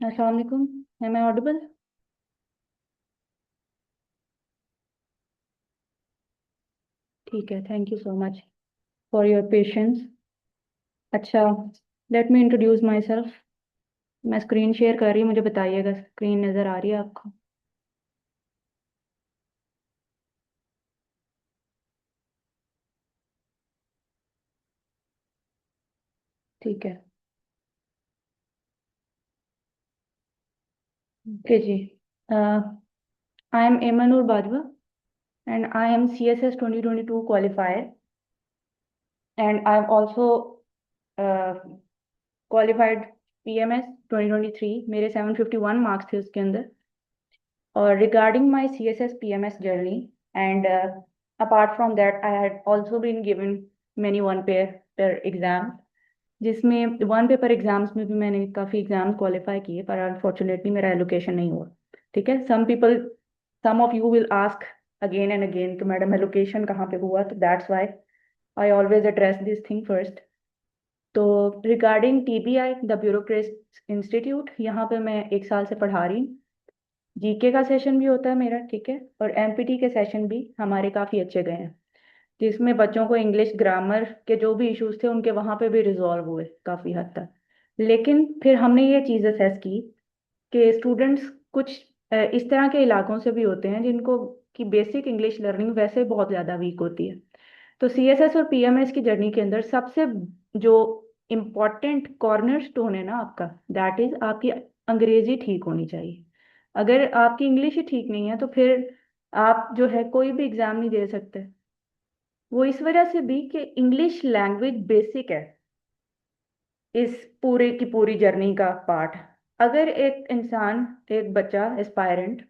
अस्सलाम वालेकुम। Am I audible? ठीक है, thank you so much for your patience. अच्छा, let me introduce myself. मैं स्क्रीन शेयर कर रही हूँ, मुझे बताइएगा स्क्रीन नज़र आ रही है आपको? ठीक है। ओके जी। I am Emnoor Bajwa and I am C S S 2022 qualifier and I am also qualified P M S 2023। मेरे 751 मार्क्स थे उसके अंदर। और regarding my CSS PMS journey, and apart from that, I had also been given many one paper exam, जिसमें one paper exams में भी मैंने काफ़ी एग्जाम क्वालिफाई किए, पर अनफॉर्चुनेटली मेरा एलोकेशन नहीं हुआ। ठीक है। Some of you will ask again and again कि मैडम एलोकेशन कहाँ पे हुआ, तो that's why I always address this thing first. तो regarding TBI the bureaucrats institute, यहाँ पे मैं 1 साल से पढ़ा रही हूँ। जीके का सेशन भी होता है मेरा, ठीक है, और एमपीटी के सेशन भी हमारे काफ़ी अच्छे गए हैं, जिसमें बच्चों को इंग्लिश ग्रामर के जो भी इश्यूज थे उनके वहाँ पे भी रिजॉल्व हुए काफ़ी हद तक। लेकिन फिर हमने ये चीज़ असेस की कि स्टूडेंट्स कुछ इस तरह के इलाकों से भी होते हैं जिनको की बेसिक इंग्लिश लर्निंग वैसे बहुत ज़्यादा वीक होती है। तो सीएसएस और पीएमएस की जर्नी के अंदर सबसे जो इम्पोर्टेंट कॉर्नर स्टोन है ना आपका, दैट इज आपकी अंग्रेजी ठीक होनी चाहिए। अगर आपकी इंग्लिश ही ठीक नहीं है तो फिर आप जो है कोई भी एग्जाम नहीं दे सकते। वो इस वजह से भी कि इंग्लिश लैंग्वेज बेसिक है इस पूरे की पूरी जर्नी का पार्ट। अगर एक इंसान, एक बच्चा एस्पायरेंट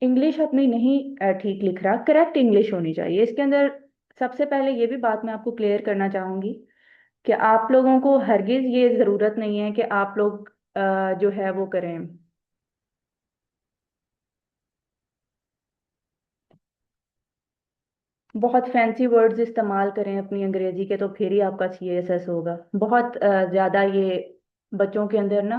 इंग्लिश अपनी नहीं ठीक लिख रहा, करेक्ट इंग्लिश होनी चाहिए इसके अंदर। सबसे पहले ये भी बात मैं आपको क्लियर करना चाहूंगी कि आप लोगों को हरगिज ये जरूरत नहीं है कि आप लोग जो है वो करें, बहुत फैंसी वर्ड्स इस्तेमाल करें अपनी अंग्रेजी के, तो फिर ही आपका सीएसएस होगा। बहुत ज्यादा ये बच्चों के अंदर ना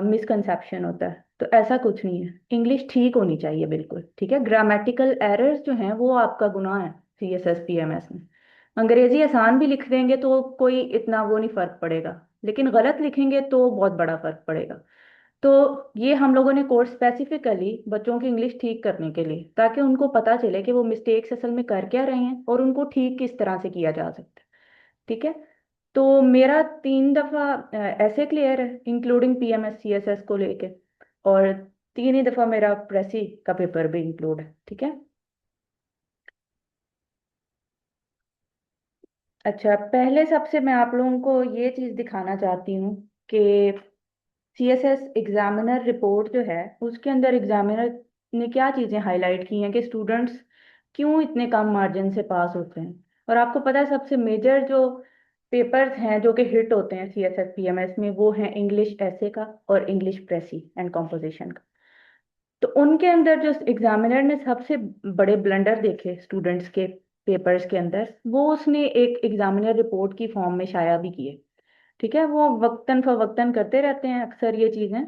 मिसकंसेप्शन होता है। तो ऐसा कुछ नहीं है, इंग्लिश ठीक होनी चाहिए बिल्कुल, ठीक है। ग्रामेटिकल एरर्स जो हैं वो आपका गुनाह है सीएसएस पीएमएस में। अंग्रेजी आसान भी लिख देंगे तो कोई इतना वो नहीं फर्क पड़ेगा, लेकिन गलत लिखेंगे तो बहुत बड़ा फर्क पड़ेगा। तो ये हम लोगों ने कोर्स स्पेसिफिकली बच्चों की इंग्लिश ठीक करने के लिए, ताकि उनको पता चले कि वो मिस्टेक्स असल में कर क्या रहे हैं और उनको ठीक किस तरह से किया जा सकता है। ठीक है। तो मेरा 3 दफा ऐसे क्लियर है इंक्लूडिंग पीएमएस सीएसएस को लेके, और 3 ही दफा मेरा प्रेसी का पेपर भी इंक्लूड है। ठीक है। अच्छा, पहले सबसे मैं आप लोगों को ये चीज़ दिखाना चाहती हूँ कि सीएसएस एग्जामिनर रिपोर्ट जो है उसके अंदर एग्जामिनर ने क्या चीज़ें हाईलाइट की हैं कि स्टूडेंट्स क्यों इतने कम मार्जिन से पास होते हैं। और आपको पता है सबसे मेजर जो पेपर्स हैं जो कि हिट होते हैं सीएसएस पीएमएस में, वो हैं इंग्लिश ऐसे का और इंग्लिश प्रेसी एंड कॉम्पोजिशन का। तो उनके अंदर जो एग्जामिनर ने सबसे बड़े ब्लंडर देखे स्टूडेंट्स के पेपर्स के अंदर, वो उसने एक एग्जामिनर रिपोर्ट की फॉर्म में शाया भी किए। ठीक है। वो वक्तन फवक्तन करते रहते हैं अक्सर ये चीज़ें,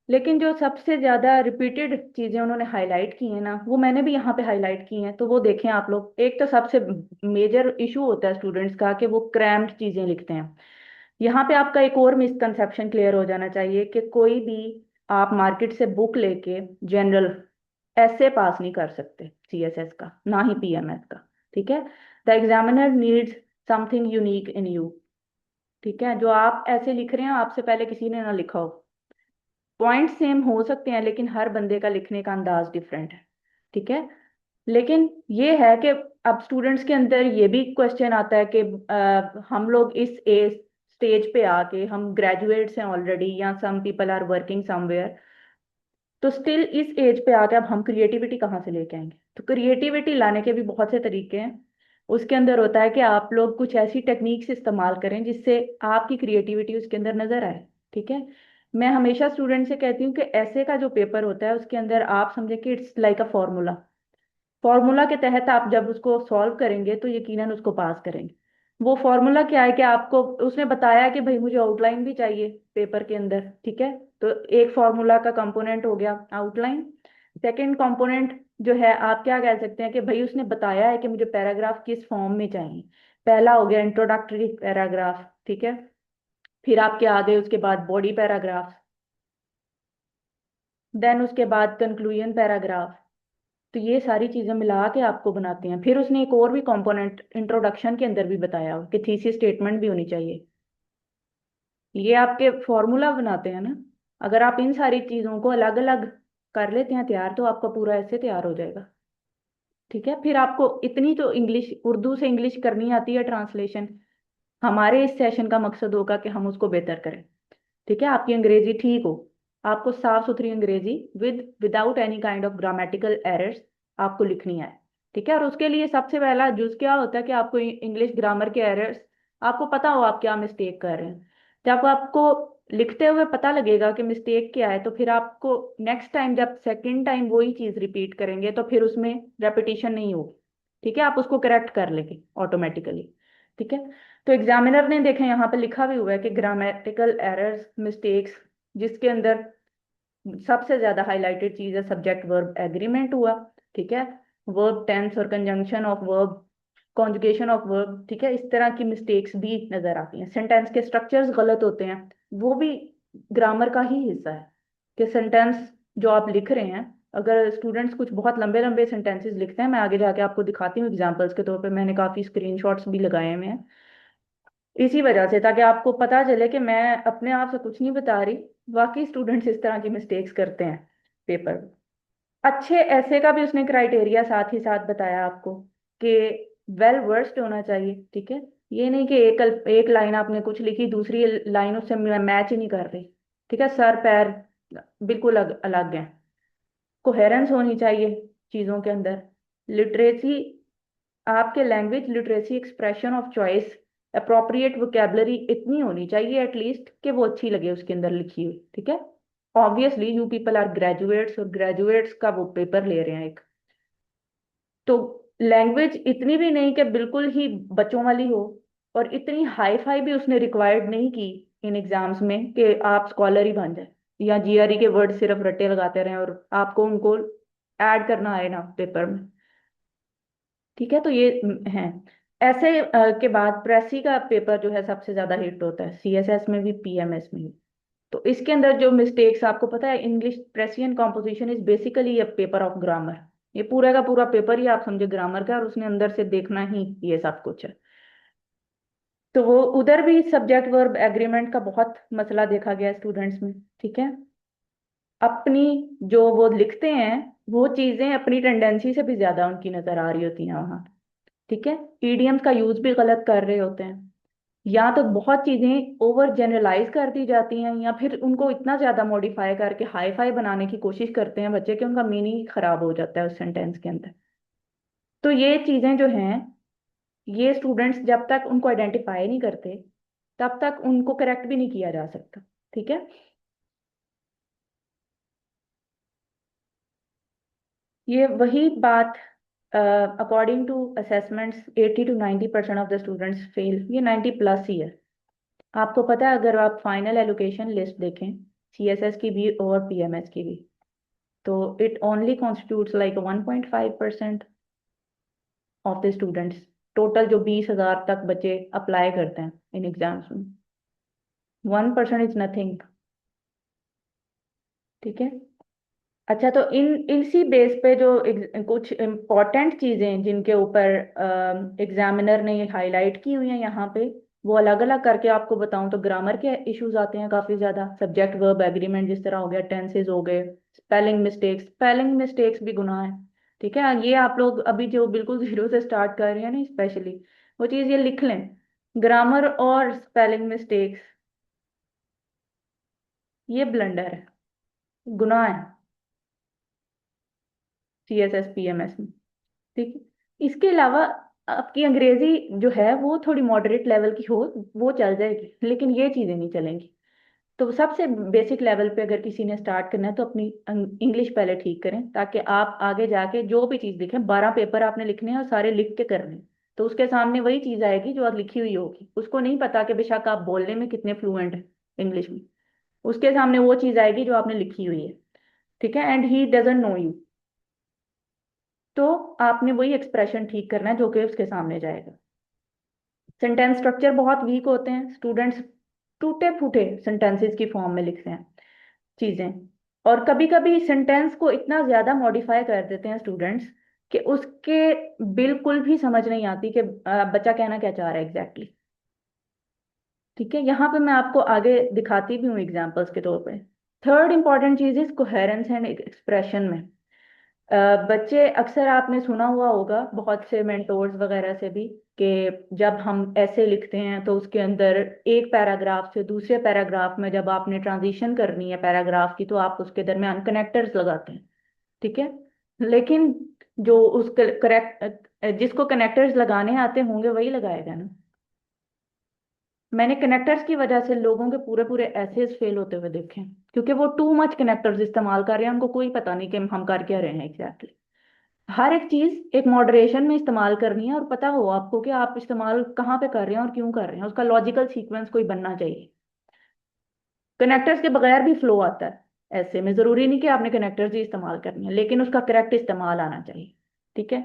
लेकिन जो सबसे ज्यादा रिपीटेड चीजें उन्होंने हाईलाइट की हैं ना, वो मैंने भी यहाँ पे हाईलाइट की हैं। तो वो देखें आप लोग। एक तो सबसे मेजर इशू होता है स्टूडेंट्स का कि वो क्रैम्ड चीजें लिखते हैं। यहाँ पे आपका एक और मिसकंसेप्शन क्लियर हो जाना चाहिए कि कोई भी आप मार्केट से बुक लेके जनरल ऐसे पास नहीं कर सकते सीएसएस का, ना ही पीएमएस का। ठीक है। The examiner needs something unique in you. ठीक है। जो आप ऐसे लिख रहे हैं आपसे पहले किसी ने ना लिखा हो। पॉइंट सेम हो सकते हैं लेकिन हर बंदे का लिखने का अंदाज डिफरेंट है। ठीक है। लेकिन ये है कि अब स्टूडेंट्स के अंदर ये भी क्वेश्चन आता है कि हम लोग इस एज स्टेज पे आके, हम ग्रेजुएट्स हैं ऑलरेडी या some people are working somewhere, तो स्टिल इस एज पे आके अब हम क्रिएटिविटी कहाँ से लेके आएंगे? तो क्रिएटिविटी लाने के भी बहुत से तरीके हैं। उसके अंदर होता है कि आप लोग कुछ ऐसी टेक्निक्स इस्तेमाल करें जिससे आपकी क्रिएटिविटी उसके अंदर नजर आए। ठीक है। मैं हमेशा स्टूडेंट से कहती हूँ कि ऐसे का जो पेपर होता है उसके अंदर आप समझे कि it's like a formula. Formula के तहत आप जब उसको सॉल्व करेंगे तो यकीनन उसको पास करेंगे। वो फॉर्मूला क्या है कि आपको उसने बताया कि भाई मुझे आउटलाइन भी चाहिए पेपर के अंदर, ठीक है। तो एक फॉर्मूला का कंपोनेंट हो गया आउटलाइन। सेकंड कंपोनेंट जो है, आप क्या कह सकते हैं कि भाई उसने बताया है कि मुझे पैराग्राफ किस फॉर्म में चाहिए। पहला हो गया इंट्रोडक्टरी पैराग्राफ, ठीक है। फिर आपके आगे उसके बाद बॉडी पैराग्राफ, देन उसके बाद कंक्लूजन पैराग्राफ। तो ये सारी चीजें मिला के आपको बनाते हैं। फिर उसने एक और भी कंपोनेंट इंट्रोडक्शन के अंदर भी बताया हो कि थीसिस स्टेटमेंट भी होनी चाहिए। ये आपके फॉर्मूला बनाते हैं ना। अगर आप इन सारी चीजों को अलग अलग कर लेते हैं तैयार, तो आपका पूरा ऐसे तैयार हो जाएगा, ठीक है। फिर आपको इतनी तो इंग्लिश, उर्दू से इंग्लिश करनी आती है ट्रांसलेशन। हमारे इस सेशन का मकसद होगा कि हम उसको बेहतर करें, ठीक है। आपकी अंग्रेजी ठीक हो, आपको साफ सुथरी अंग्रेजी without any kind of grammatical errors आपको लिखनी है, ठीक है। और उसके लिए सबसे पहला जुज क्या होता है कि आपको इंग्लिश ग्रामर के एरर्स आपको पता हो, आप क्या मिस्टेक कर रहे हैं। जब आपको लिखते हुए पता लगेगा कि मिस्टेक क्या है, तो फिर आपको नेक्स्ट टाइम जब सेकंड टाइम वही चीज रिपीट करेंगे तो फिर उसमें रेपिटेशन नहीं होगी, ठीक है। आप उसको करेक्ट कर लेंगे ऑटोमेटिकली, ठीक है। तो एग्जामिनर ने देखें यहाँ पे लिखा भी हुआ है कि ग्रामेटिकल एरर्स मिस्टेक्स, जिसके अंदर सबसे ज्यादा हाईलाइटेड चीज है सब्जेक्ट वर्ब एग्रीमेंट हुआ, ठीक है। वर्ब टेंस और conjunction of verb, conjugation of verb, ठीक है। इस तरह की मिस्टेक्स भी नजर आती हैं। सेंटेंस के स्ट्रक्चर्स गलत होते हैं, वो भी ग्रामर का ही हिस्सा है। कि सेंटेंस जो आप लिख रहे हैं, अगर स्टूडेंट्स कुछ बहुत लंबे लंबे सेंटेंसेस लिखते हैं, मैं आगे जाके आपको दिखाती हूँ एग्जांपल्स के तौर पे, मैंने काफी स्क्रीनशॉट्स भी लगाए हुए हैं इसी वजह से, ताकि आपको पता चले कि मैं अपने आप से कुछ नहीं बता रही। वाकई स्टूडेंट्स इस तरह की मिस्टेक्स करते हैं पेपर में। अच्छे ऐसे का भी उसने क्राइटेरिया साथ ही साथ बताया आपको कि वेल वर्स्ड होना चाहिए, ठीक है। ये नहीं कि एक लाइन आपने कुछ लिखी, दूसरी लाइन उससे मैच ही नहीं कर रही, ठीक है। सर पैर बिल्कुल अलग हैं। कोहेरेंस होनी चाहिए चीज़ों के अंदर। लिटरेसी, आपके language literacy, expression of choice, appropriate vocabulary इतनी होनी चाहिए एटलीस्ट कि वो अच्छी लगे उसके अंदर लिखी हुई, ठीक है। Obviously you people are graduates, और ग्रेजुएट्स का वो पेपर ले रहे हैं एक। तो लैंग्वेज इतनी भी नहीं कि बिल्कुल ही बच्चों वाली हो, और इतनी हाई फाई भी उसने रिक्वायर्ड नहीं की इन एग्जाम्स में कि आप स्कॉलर ही बन जाए, या जीआरई के वर्ड सिर्फ रट्टे लगाते रहें और आपको उनको ऐड करना आए ना पेपर में, ठीक है। तो ये है। ऐसे के बाद प्रेसी का पेपर जो है सबसे ज्यादा हिट होता है, सीएसएस में भी पीएमएस में भी। तो इसके अंदर जो मिस्टेक्स आपको पता है, English precis composition is basically a paper of grammar. ये पूरा का पूरा पेपर ही आप समझे ग्रामर का, और उसने अंदर से देखना ही ये सब कुछ है। तो वो उधर भी सब्जेक्ट वर्ब एग्रीमेंट का बहुत मसला देखा गया स्टूडेंट्स में, ठीक है। अपनी जो वो लिखते हैं, वो चीजें अपनी टेंडेंसी से भी ज्यादा उनकी नजर आ रही होती हैं वहां, ठीक है। ईडियम्स का यूज भी गलत कर रहे होते हैं, या तो बहुत चीजें ओवर जनरलाइज कर दी जाती हैं, या फिर उनको इतना ज्यादा मॉडिफाई करके हाई फाई बनाने की कोशिश करते हैं बच्चे कि उनका मीनिंग खराब हो जाता है उस सेंटेंस के अंदर। तो ये चीजें जो हैं, ये स्टूडेंट्स जब तक उनको आइडेंटिफाई नहीं करते, तब तक उनको करेक्ट भी नहीं किया जा सकता, ठीक है। ये वही बात, according to assessments 80 to 90% of the students fail, ये 90 प्लस ही है। आपको पता है, अगर आप फाइनल एलोकेशन लिस्ट देखें सीएसएस की भी और पीएमएस की भी, तो it only constitutes like 1.5% of the students. Total जो 20,000 तक बच्चे अप्लाई करते हैं इन एग्जाम्स में, 1% इज नथिंग, ठीक है। अच्छा, तो इन इसी बेस पे जो कुछ इम्पोर्टेंट चीजें जिनके ऊपर एग्जामिनर ने हाईलाइट की हुई हैं यहाँ पे, वो अलग अलग करके आपको बताऊं, तो ग्रामर के इश्यूज आते हैं काफी ज्यादा। सब्जेक्ट वर्ब एग्रीमेंट जिस तरह हो गया, टेंसेस हो गए, स्पेलिंग मिस्टेक्स भी गुनाह है, ठीक है। ये आप लोग अभी जो बिल्कुल जीरो से स्टार्ट कर रहे हैं ना, स्पेशली वो चीज ये लिख लें, ग्रामर और स्पेलिंग मिस्टेक्स ये ब्लंडर है, गुनाह है सीएसएस पीएमएस में, ठीक है। इसके अलावा आपकी अंग्रेजी जो है वो थोड़ी मॉडरेट लेवल की हो, वो चल जाएगी, लेकिन ये चीजें नहीं चलेंगी। तो सबसे बेसिक लेवल पे अगर किसी ने स्टार्ट करना है, तो अपनी इंग्लिश पहले ठीक करें, ताकि आप आगे जाके जो भी चीज लिखें, 12 पेपर आपने लिखने हैं और सारे लिख के करने हैं। तो उसके सामने वही चीज आएगी जो लिखी हुई होगी। उसको नहीं पता कि बेशक आप बोलने में कितने फ्लुएंट हैं इंग्लिश में, उसके सामने वो चीज आएगी जो आपने लिखी हुई है। ठीक है, and he doesn't know you. तो आपने वही एक्सप्रेशन ठीक करना है जो कि उसके सामने जाएगा। सेंटेंस स्ट्रक्चर बहुत वीक होते हैं, स्टूडेंट्स टूटे फूटे सेंटेंसेस की फॉर्म में लिखते हैं चीजें। और कभी कभी सेंटेंस को इतना ज्यादा मॉडिफाई कर देते हैं स्टूडेंट्स कि उसके बिल्कुल भी समझ नहीं आती कि बच्चा कहना क्या चाह रहा है एग्जैक्टली। ठीक है, यहाँ पे मैं आपको आगे दिखाती भी हूँ एग्जांपल्स के तौर पे। थर्ड इंपॉर्टेंट चीज इज कोहेरेंस एंड एक्सप्रेशन में। बच्चे अक्सर आपने सुना हुआ होगा बहुत से मेंटोर्स वगैरह से भी कि जब हम ऐसे लिखते हैं तो उसके अंदर एक पैराग्राफ से दूसरे पैराग्राफ में जब आपने ट्रांजिशन करनी है पैराग्राफ की तो आप उसके दरमियान कनेक्टर्स लगाते हैं। ठीक है, लेकिन जो उस करेक्ट जिसको कनेक्टर्स लगाने आते होंगे वही लगाएगा ना। मैंने कनेक्टर्स की वजह से लोगों के पूरे पूरे एसेस फेल होते हुए देखे हैं, क्योंकि वो टू मच कनेक्टर्स इस्तेमाल कर रहे हैं, उनको कोई पता नहीं कि हम कर क्या रहे हैं एग्जैक्टली। हर एक चीज एक मॉडरेशन में इस्तेमाल करनी है और पता हो आपको कि आप इस्तेमाल कहाँ पे कर रहे हैं और क्यों कर रहे हैं, उसका लॉजिकल सीक्वेंस कोई बनना चाहिए। कनेक्टर्स के बगैर भी फ्लो आता है ऐसे में, जरूरी नहीं कि आपने कनेक्टर्स ही इस्तेमाल करनी है, लेकिन उसका करेक्ट इस्तेमाल आना चाहिए। ठीक है,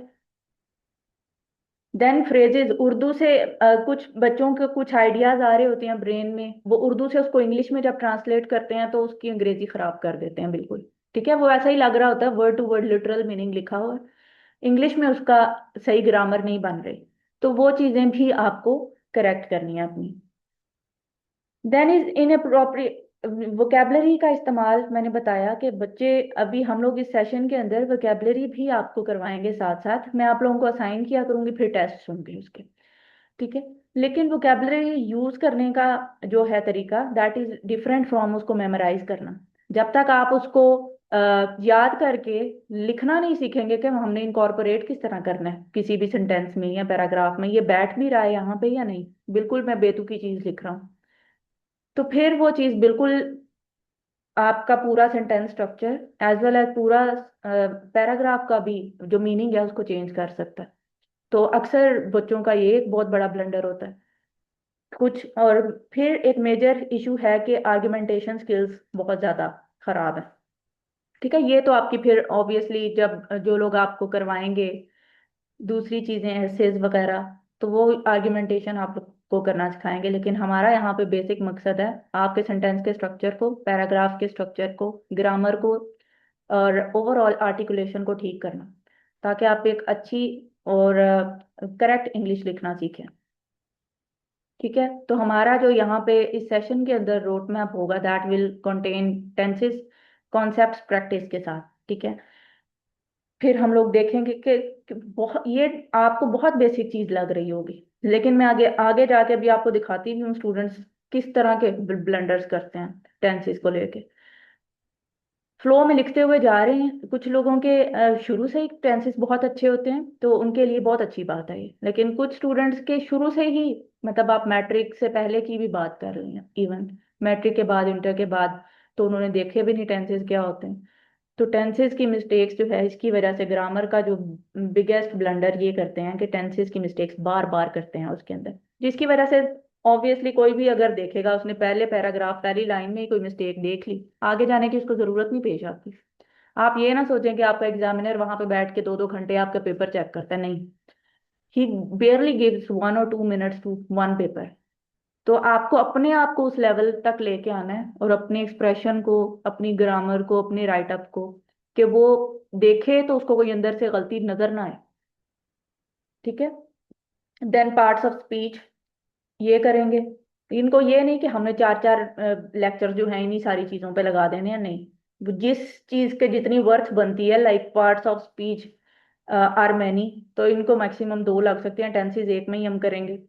देन फ्रेजेस उर्दू से कुछ बच्चों के कुछ आइडियाज आ रहे होते हैं ब्रेन में, वो उर्दू से उसको इंग्लिश में जब ट्रांसलेट करते हैं तो उसकी अंग्रेजी खराब कर देते हैं बिल्कुल। ठीक है, वो ऐसा ही लग रहा होता है, word to word literal meaning लिखा हुआ है, इंग्लिश में उसका सही ग्रामर नहीं बन रही। तो वो चीजें भी आपको करेक्ट करनी है अपनी। देन इज इनअप्रोप्रिएट वोकेबलरी का इस्तेमाल। मैंने बताया कि बच्चे, अभी हम लोग इस सेशन के अंदर वोकेबलरी भी आपको करवाएंगे साथ साथ, मैं आप लोगों को असाइन किया करूंगी फिर टेस्ट होंगे उसके। ठीक है, लेकिन वोकेबलरी यूज करने का जो है तरीका दैट इज डिफरेंट फ्रॉम उसको मेमोराइज करना। जब तक आप उसको याद करके लिखना नहीं सीखेंगे कि हमने इनकॉर्पोरेट किस तरह करना है किसी भी सेंटेंस में या पैराग्राफ में, ये बैठ भी रहा है यहाँ पे या नहीं, बिल्कुल मैं बेतुकी चीज लिख रहा हूँ, तो फिर वो चीज बिल्कुल आपका पूरा sentence structure as well as पूरा पैराग्राफ का भी जो मीनिंग है उसको चेंज कर सकता है। तो अक्सर बच्चों का ये एक बहुत बड़ा ब्लंडर होता है कुछ। और फिर एक मेजर इशू है कि आर्गुमेंटेशन स्किल्स बहुत ज्यादा खराब है। ठीक है, ये तो आपकी फिर ऑब्वियसली जब जो लोग आपको करवाएंगे दूसरी चीजें एसेज वगैरह, तो वो आर्गुमेंटेशन आप लोग को करना सिखाएंगे, लेकिन हमारा यहाँ पे बेसिक मकसद है आपके सेंटेंस के स्ट्रक्चर को, पैराग्राफ के स्ट्रक्चर को, ग्रामर को और ओवरऑल आर्टिकुलेशन को ठीक करना, ताकि आप एक अच्छी और करेक्ट इंग्लिश लिखना सीखें। ठीक है, तो हमारा जो यहाँ पे इस सेशन के अंदर रोड मैप होगा that will contain tenses concepts practice के साथ। ठीक है, फिर हम लोग देखेंगे कि बहुत ये आपको बहुत बेसिक चीज लग रही होगी, लेकिन मैं आगे आगे जाके भी आपको दिखाती भी हूँ स्टूडेंट्स किस तरह के ब्लंडर्स करते हैं टेंसेस को लेके। फ्लो में लिखते हुए जा रहे हैं, कुछ लोगों के शुरू से ही टेंसेस बहुत अच्छे होते हैं तो उनके लिए बहुत अच्छी बात है ये, लेकिन कुछ स्टूडेंट्स के शुरू से ही, मतलब आप मैट्रिक से पहले की भी बात कर रही हैं, इवन मैट्रिक के बाद इंटर के बाद, तो उन्होंने देखे भी नहीं टेंसेस क्या होते हैं। तो टेंसेस की मिस्टेक्स जो है इसकी वजह से ग्रामर का जो बिगेस्ट ब्लंडर ये करते हैं कि टेंसेस की मिस्टेक्स बार बार करते हैं उसके अंदर, जिसकी वजह से ऑब्वियसली कोई भी अगर देखेगा उसने पहले पैराग्राफ पहली लाइन में ही कोई मिस्टेक देख ली, आगे जाने की उसको जरूरत नहीं पेश आती। आप ये ना सोचें कि आपका एग्जामिनर वहां पे बैठ के 2-2 घंटे आपका पेपर चेक करता है, नहीं। He barely gives 1 or 2 minutes to one paper. तो आपको अपने आप को उस लेवल तक लेके आना है और अपने एक्सप्रेशन को, अपनी ग्रामर को, अपने राइटअप को, कि वो देखे तो उसको कोई अंदर से गलती नजर ना आए। ठीक है, देन पार्ट्स ऑफ स्पीच ये करेंगे। इनको ये नहीं कि हमने 4-4 लेक्चर जो हैं इन्हीं सारी चीजों पे लगा देने हैं, नहीं। वो जिस चीज के जितनी वर्थ बनती है, like parts of speech are many, तो इनको मैक्सिमम 2 लग सकते हैं, टेंसेज एक में ही हम करेंगे।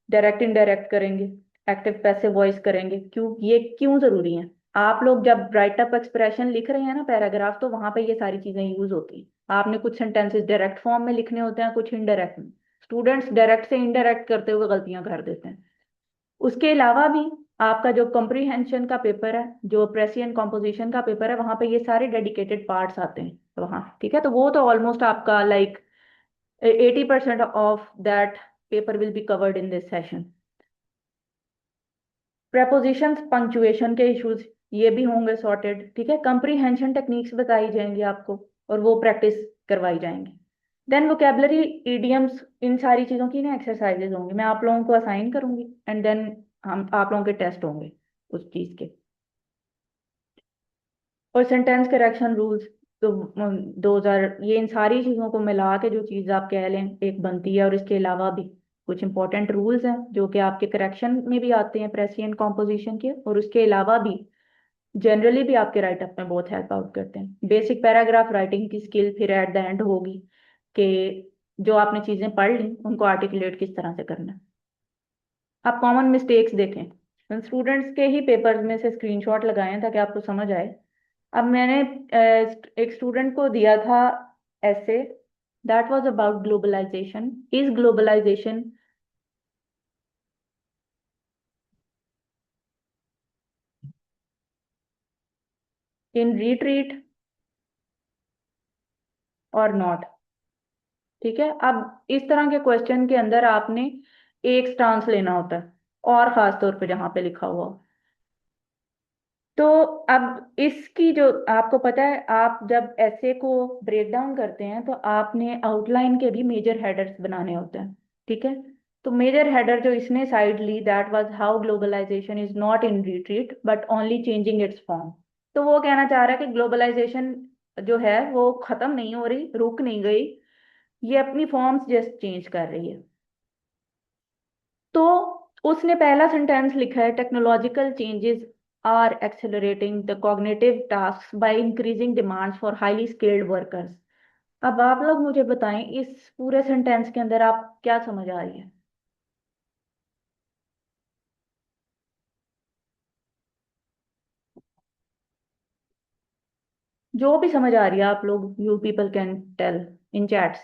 डायरेक्ट इनडायरेक्ट करेंगे, एक्टिव पैसिव वॉइस करेंगे। क्यों, ये क्यों जरूरी है? आप लोग जब राइटअप एक्सप्रेशन लिख रहे हैं ना पैराग्राफ, तो वहां पे ये सारी चीजें यूज होती हैं। आपने कुछ सेंटेंसेस डायरेक्ट फॉर्म में लिखने होते हैं, कुछ इनडायरेक्ट में। स्टूडेंट्स डायरेक्ट से इनडायरेक्ट करते हुए गलतियां कर देते हैं। उसके अलावा भी आपका जो कॉम्प्रीहेंशन का पेपर है, जो प्रेसियन कॉम्पोजिशन का पेपर है, वहां पे ये सारे डेडिकेटेड पार्ट्स आते हैं वहाँ। ठीक है, तो वो तो ऑलमोस्ट आपका like 80% of that paper will be covered in this session. prepositions punctuation के इश्यूज ये भी होंगे सॉर्टेड, ठीक है। कंप्रीहेंशन टेक्निक्स बताई जाएंगी आपको और वो प्रैक्टिस करवाई जाएंगी। देन वोकेबलरी, इडियम्स, इन सारी चीज़ों की ना एक्सरसाइजेज होंगी, मैं आप लोगों को असाइन करूंगी एंड देन हम आप लोगों के टेस्ट होंगे उस चीज़ के। और सेंटेंस करेक्शन रूल्स, तो 2000 ये इन सारी चीज़ों को मिला के जो चीज़ आप कह लें एक बनती है। और इसके अलावा भी कुछ इंपॉर्टेंट रूल्स हैं जो कि आपके करेक्शन में भी आते हैं प्रेसिएंट कॉम्पोजिशन के, और उसके अलावा भी जनरली भी आपके राइटअप में बहुत हेल्प आउट करते हैं। बेसिक पैराग्राफ राइटिंग की स्किल फिर एट द एंड होगी कि जो आपने चीज़ें पढ़ ली उनको आर्टिकुलेट किस तरह से करना है। आप कॉमन मिस्टेक्स देखें, स्टूडेंट्स के ही पेपर्स में से स्क्रीनशॉट लगाए हैं ताकि आपको समझ आए। अब मैंने एक स्टूडेंट को दिया था ऐसे, that was about globalisation. Is globalisation in retreat और नॉट, ठीक है। अब इस तरह के क्वेश्चन के अंदर आपने एक स्टांस लेना होता है, और खास तौर पे जहां पे लिखा हुआ हो। तो अब इसकी जो आपको पता है, आप जब ऐसे को ब्रेक डाउन करते हैं तो आपने आउटलाइन के भी मेजर हेडर्स बनाने होते हैं, ठीक है। तो मेजर हेडर जो इसने साइड ली, that was how globalisation is not in retreat but only changing its form. तो वो कहना चाह रहा है कि ग्लोबलाइजेशन जो है वो खत्म नहीं हो रही, रुक नहीं गई, ये अपनी फॉर्म्स जस्ट चेंज कर रही है। तो उसने पहला सेंटेंस लिखा है, technological changes are accelerating the cognitive task by increasing demands for highly skilled workers. अब आप लोग मुझे बताएं इस पूरे सेंटेंस के अंदर आप क्या समझ आ रही है? जो भी समझ आ रही है आप लोग, you people can tell in chats.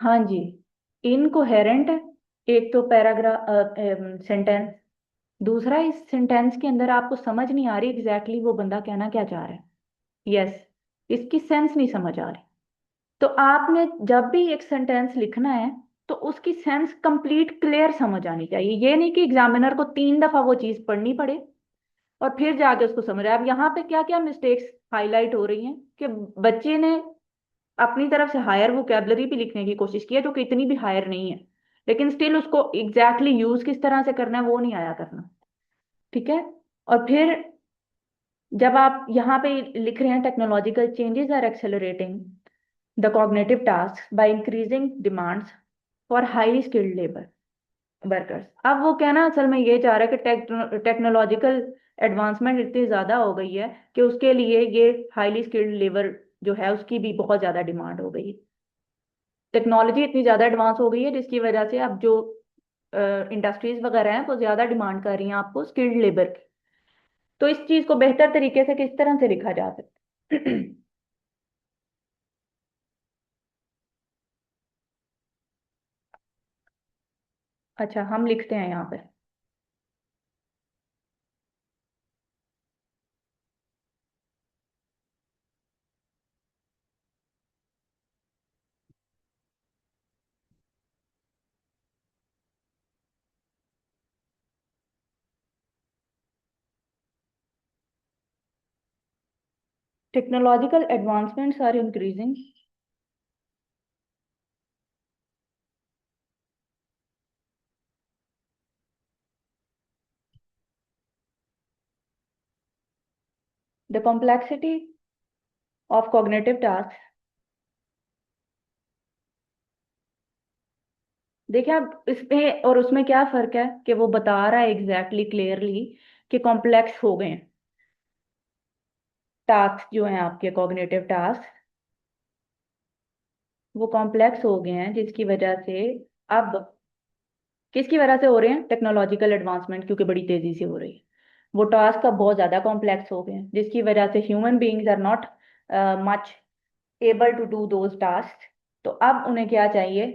हाँ जी, इनकोहेरेंट है एक तो पैराग्राफ सेंटेंस, दूसरा इस सेंटेंस के अंदर आपको समझ नहीं आ रही एग्जैक्टली वो बंदा कहना क्या चाह रहा है। यस, इसकी सेंस नहीं समझ आ रही। तो आपने जब भी एक सेंटेंस लिखना है तो उसकी सेंस कंप्लीट क्लियर समझ आनी चाहिए। ये नहीं कि एग्जामिनर को 3 दफा वो चीज पढ़नी पड़े और फिर जाके उसको समझ आए। अब यहाँ पे क्या क्या मिस्टेक्स हाईलाइट हो रही हैं कि बच्चे ने अपनी तरफ से हायर वोकेबलरी भी लिखने की कोशिश की है जो कि इतनी भी हायर नहीं है, लेकिन स्टिल उसको एग्जैक्टली यूज किस तरह से करना है वो नहीं आया करना, ठीक है। और फिर जब आप यहाँ पे लिख रहे हैं technological changes are accelerating the cognitive task by increasing demands for highly skilled labour workers. अब वो कहना असल में ये चाह रहा है कि टेक्नोलॉजिकल एडवांसमेंट इतनी ज़्यादा हो गई है कि उसके लिए ये हाईली स्किल्ड लेबर जो है उसकी भी बहुत ज़्यादा डिमांड हो गई है। टेक्नोलॉजी इतनी ज़्यादा एडवांस हो गई है जिसकी वजह से अब जो इंडस्ट्रीज वगैरह हैं वो ज़्यादा डिमांड कर रही हैं आपको स्किल्ड लेबर की। तो इस चीज़ को बेहतर तरीके से किस तरह से लिखा जा सकता है? अच्छा, हम लिखते हैं यहाँ पे, technological advancements are increasing the complexity of cognitive task. देखिए अब इसमें और उसमें क्या फर्क है कि वो बता रहा है एग्जैक्टली क्लियरली कि कॉम्प्लेक्स हो गए हैं टास्क जो हैं आपके कॉग्निटिव टास्क, वो कॉम्प्लेक्स हो गए हैं जिसकी वजह से अब किसकी वजह से हो रहे हैं? टेक्नोलॉजिकल एडवांसमेंट क्योंकि बड़ी तेजी से हो रही है। वो टास्क अब बहुत ज्यादा कॉम्प्लेक्स हो गए हैं जिसकी वजह से human beings are not much able to do those task. तो अब उन्हें क्या चाहिए?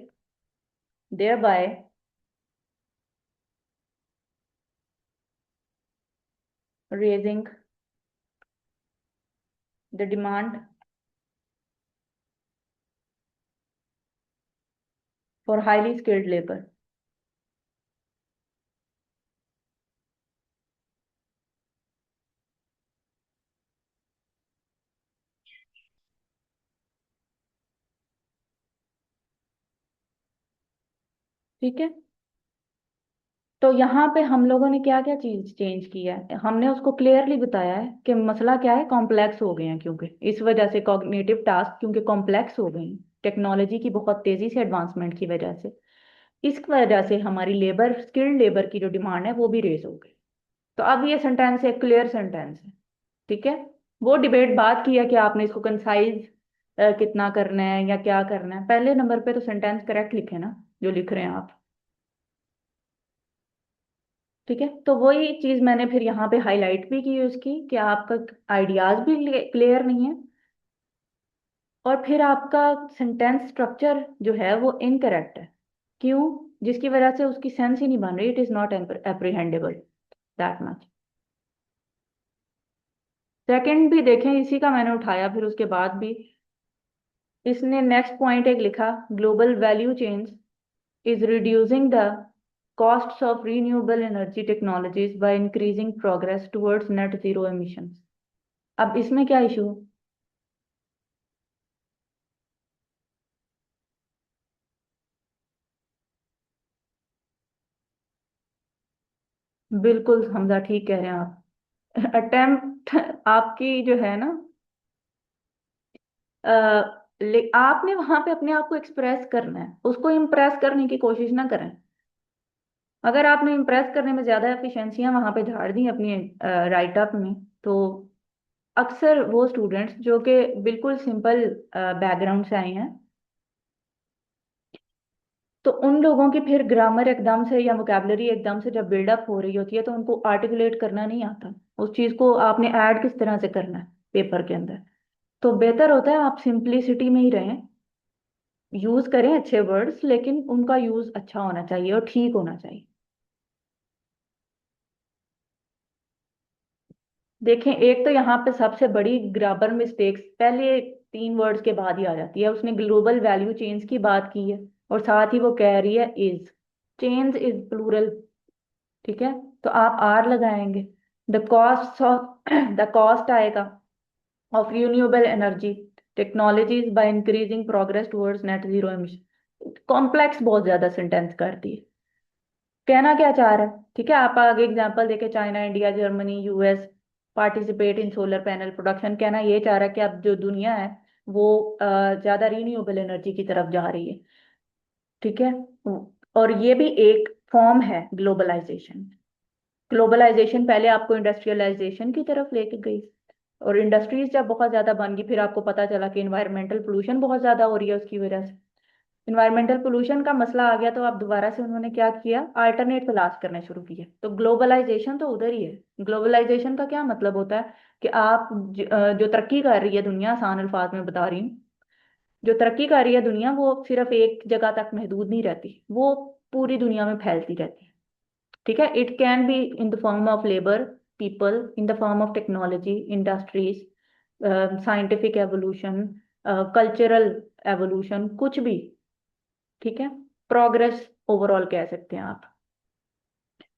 Thereby raising the demand for highly skilled labour. ठीक है। तो यहाँ पे हम लोगों ने क्या क्या चीज चेंज की है, हमने उसको क्लियरली बताया है कि मसला क्या है, कॉम्प्लेक्स हो गए हैं, क्योंकि इस वजह से कॉग्निटिव टास्क क्योंकि कॉम्प्लेक्स हो गए हैं टेक्नोलॉजी की बहुत तेजी से एडवांसमेंट की वजह से। इस वजह से हमारी लेबर, स्किल्ड लेबर की जो डिमांड है वो भी रेज हो गई। तो अब ये सेंटेंस एक क्लियर सेंटेंस है। ठीक है। वो डिबेट बात की है कि आपने इसको कंसाइज कितना करना है या क्या करना है। पहले नंबर पे तो सेंटेंस करेक्ट लिखे ना, जो लिख रहे हैं आप। ठीक है। तो वही चीज मैंने फिर यहाँ पे हाईलाइट भी की है उसकी, कि आपका आइडियाज भी क्लियर नहीं है, और फिर आपका सेंटेंस स्ट्रक्चर जो है वो इनकरेक्ट है। क्यों? जिसकी वजह से उसकी सेंस ही नहीं बन रही, it is not apprehendable that much. Second भी देखें, इसी का मैंने उठाया फिर उसके बाद भी। इसने नेक्स्ट पॉइंट एक लिखा, global value chains is reducing the costs of renewable energy technologies by increasing progress towards net zero emissions। अब इसमें क्या इशू? बिल्कुल हमजा, ठीक कह रहे हैं आप। अटेम्प्ट आपकी जो है ना, आपने वहां पे अपने आप को एक्सप्रेस करना है, उसको इम्प्रेस करने की कोशिश ना करें। अगर आपने इम्प्रेस करने में ज्यादा एफिशिएंसियां वहां पे झाड़ दी अपनी राइट अप में, तो अक्सर वो स्टूडेंट्स जो कि बिल्कुल सिंपल बैकग्राउंड से आए हैं, तो उन लोगों की फिर ग्रामर एकदम से या वोकेबलरी एकदम से जब बिल्डअप हो रही होती है तो उनको आर्टिकुलेट करना नहीं आता। उस चीज को आपने ऐड किस तरह से करना है पेपर के अंदर। तो बेहतर होता है आप सिंप्लिसिटी में ही रहें, यूज करें अच्छे वर्ड्स, लेकिन उनका यूज अच्छा होना चाहिए और ठीक होना चाहिए। देखें, एक तो यहाँ पे सबसे बड़ी ग्रामर मिस्टेक्स पहले तीन वर्ड्स के बाद ही आ जाती है। उसने ग्लोबल वैल्यू चेन्स की बात की है, और साथ ही वो कह रही है इज, चेन्स इज प्लूरल। ठीक है। तो आप आर लगाएंगे, the cost of the cost आएगा of renewable energy technologies by increasing progress towards net zero emission. Complex बहुत ज्यादा सेंटेंस कर दी। कहना क्या चाह रहा है? ठीक है, आप आगे एग्जांपल देके, China, India, Germany, US participate in solar panel production, कहना ये चाह रहा है कि अब जो दुनिया है वो ज्यादा रिन्यूएबल एनर्जी की तरफ जा रही है। ठीक है। और ये भी एक फॉर्म है ग्लोबलाइजेशन। ग्लोबलाइजेशन पहले आपको इंडस्ट्रियलाइजेशन की तरफ लेके गई, और इंडस्ट्रीज जब बहुत ज्यादा बन गई फिर आपको पता चला कि इन्वायरमेंटल पोल्यूशन बहुत ज्यादा हो रही है उसकी वजह से। इन्वायरमेंटल पोल्यूशन का मसला आ गया, तो अब दोबारा से उन्होंने क्या किया, अल्टरनेट तलाश करने शुरू किए। तो ग्लोबलाइजेशन तो उधर ही है। ग्लोबलाइजेशन का क्या मतलब होता है कि आप जो तरक्की कर रही है दुनिया, आसान अल्फाज में बता रही हूँ, जो तरक्की कर रही है दुनिया वो सिर्फ एक जगह तक महदूद नहीं रहती, वो पूरी दुनिया में फैलती रहती है। ठीक है। It can be in the form of labour, people, in the form of technology, industries, scientific evolution, cultural evolution, कुछ भी। ठीक है। प्रोग्रेस ओवरऑल कह सकते हैं आप।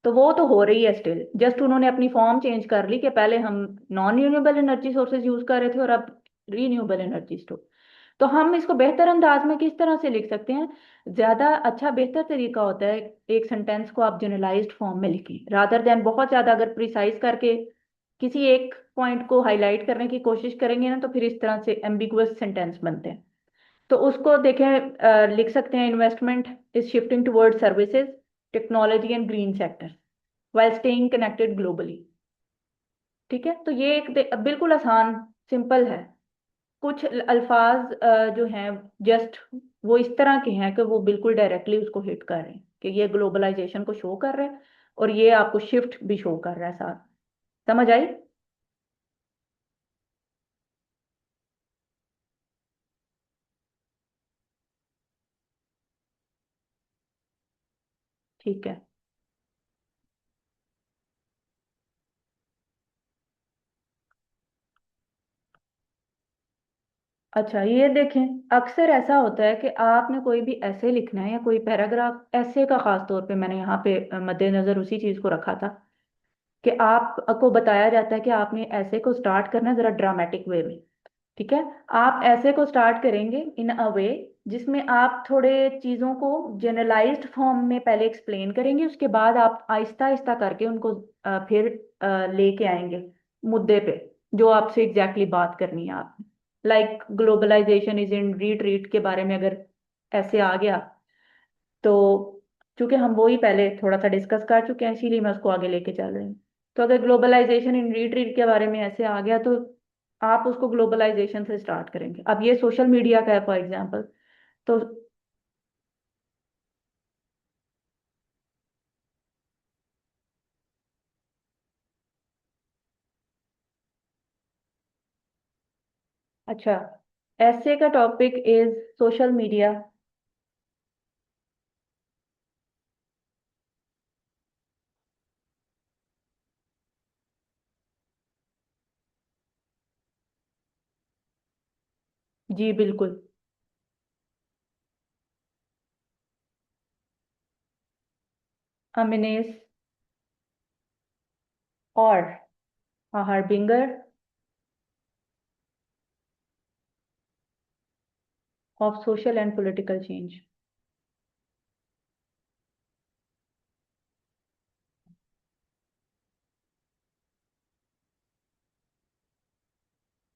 तो वो तो हो रही है स्टिल, जस्ट उन्होंने अपनी फॉर्म चेंज कर ली कि पहले हम non renewable energy sources use कर रहे थे और अब रीन्यूएबल एनर्जी स्टोर। तो हम इसको बेहतर अंदाज में किस तरह से लिख सकते हैं? ज्यादा अच्छा बेहतर तरीका होता है एक सेंटेंस को आप जनरलाइज्ड फॉर्म में लिखें, रादर देन बहुत ज्यादा अगर प्रिसाइज करके किसी एक पॉइंट को हाईलाइट करने की कोशिश करेंगे ना, तो फिर इस तरह से एम्बिगुअस सेंटेंस बनते हैं। तो उसको देखें, लिख सकते हैं, investment is shifting toward services, technology and green sector while staying connected globally। ठीक है। तो ये एक बिल्कुल आसान, सिंपल है। कुछ अल्फाज जो हैं, जस्ट वो इस तरह के हैं कि वो बिल्कुल डायरेक्टली उसको हिट कर रहे हैं, कि ये ग्लोबलाइजेशन को शो कर रहा है और ये आपको शिफ्ट भी शो कर रहा है साथ। समझ आई? ठीक है। अच्छा ये देखें, अक्सर ऐसा होता है कि आपने कोई भी ऐसे लिखना है या कोई पैराग्राफ, ऐसे का खास तौर पे मैंने यहाँ पे मद्देनजर उसी चीज को रखा था कि आपको बताया जाता है कि आपने ऐसे को स्टार्ट करना है जरा ड्रामेटिक वे में। ठीक है। आप ऐसे को स्टार्ट करेंगे इन अ वे जिसमें आप थोड़े चीजों को जनरलाइज्ड फॉर्म में पहले एक्सप्लेन करेंगे, उसके बाद आप आहिस्ता आहिस्ता करके उनको फिर लेके आएंगे मुद्दे पे जो आपसे एग्जैक्टली बात करनी है आपने। Like globalisation is in retreat के बारे में अगर ऐसे आ गया, तो चूंकि हम वो ही पहले थोड़ा सा डिस्कस कर चुके हैं इसीलिए मैं उसको आगे लेके चल रही हूँ। तो अगर ग्लोबलाइजेशन इन रीट्रीट के बारे में ऐसे आ गया, तो आप उसको ग्लोबलाइजेशन से स्टार्ट करेंगे। अब ये सोशल मीडिया का है फॉर एग्जांपल। तो अच्छा, ऐसे का टॉपिक इज सोशल मीडिया। जी बिल्कुल। अमिनेस और harbinger of social and political change.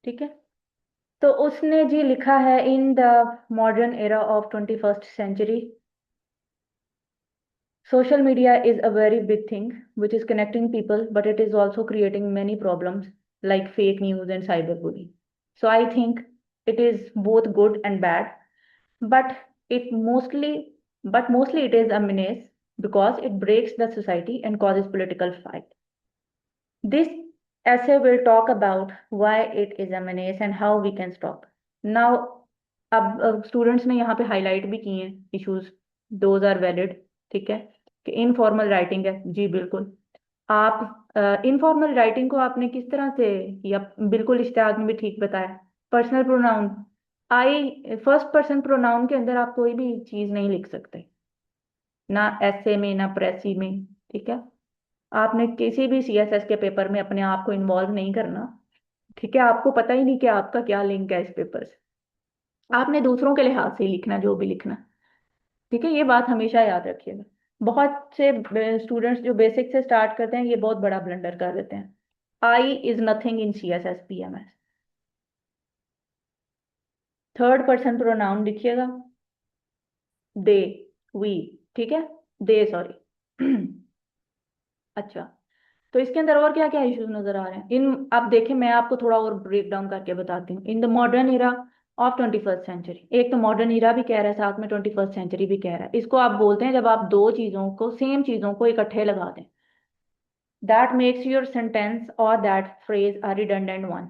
ठीक है। तो उसने जी लिखा है in the modern era of 21st century, social media is a very big thing which is connecting people, but it is also creating many problems like fake news and cyberbullying. So I think it is both good and bad, but it mostly, but mostly it is a menace because it breaks the society and causes political fight. This essay will talk about why it is a menace and how we can stop. Now, अब students ने यहाँ पे highlight भी किए हैं issues, those are valid. ठीक है। कि इनफॉर्मल राइटिंग है, जी बिल्कुल। आप इनफॉर्मल राइटिंग को आपने किस तरह से किया, बिल्कुल इश्तिहाद ने भी ठीक बताया। पर्सनल प्रोनाउन, आई फर्स्ट पर्सन प्रोनाउन के अंदर आप कोई भी चीज नहीं लिख सकते, ना ऐसे में ना प्रेसी में। ठीक है। आपने किसी भी सीएसएस के पेपर में अपने आप को इन्वॉल्व नहीं करना। ठीक है। आपको पता ही नहीं कि आपका क्या लिंक है इस पेपर से। आपने दूसरों के लिहाज से ही लिखना जो भी लिखना। ठीक है, ये बात हमेशा याद रखिएगा। बहुत से स्टूडेंट्स जो बेसिक से स्टार्ट करते हैं ये बहुत बड़ा ब्लंडर कर देते हैं। I is nothing in C S S P M S. Third person pronoun लिखिएगा, दे, वी। ठीक है। They sorry. अच्छा, तो इसके अंदर और क्या क्या इश्यूज नजर आ रहे हैं इन, आप देखें मैं आपको थोड़ा और ब्रेक डाउन करके बताती हूँ। In the modern era of 21st century, एक तो मॉडर्न इरा भी कह रहा है साथ में 21st century भी कह रहा है। इसको आप बोलते हैं जब आप दो चीजों को, सेम चीजों को इकट्ठे लगा दें। दैट मेक्स योर सेंटेंस और that phrase a redundant one.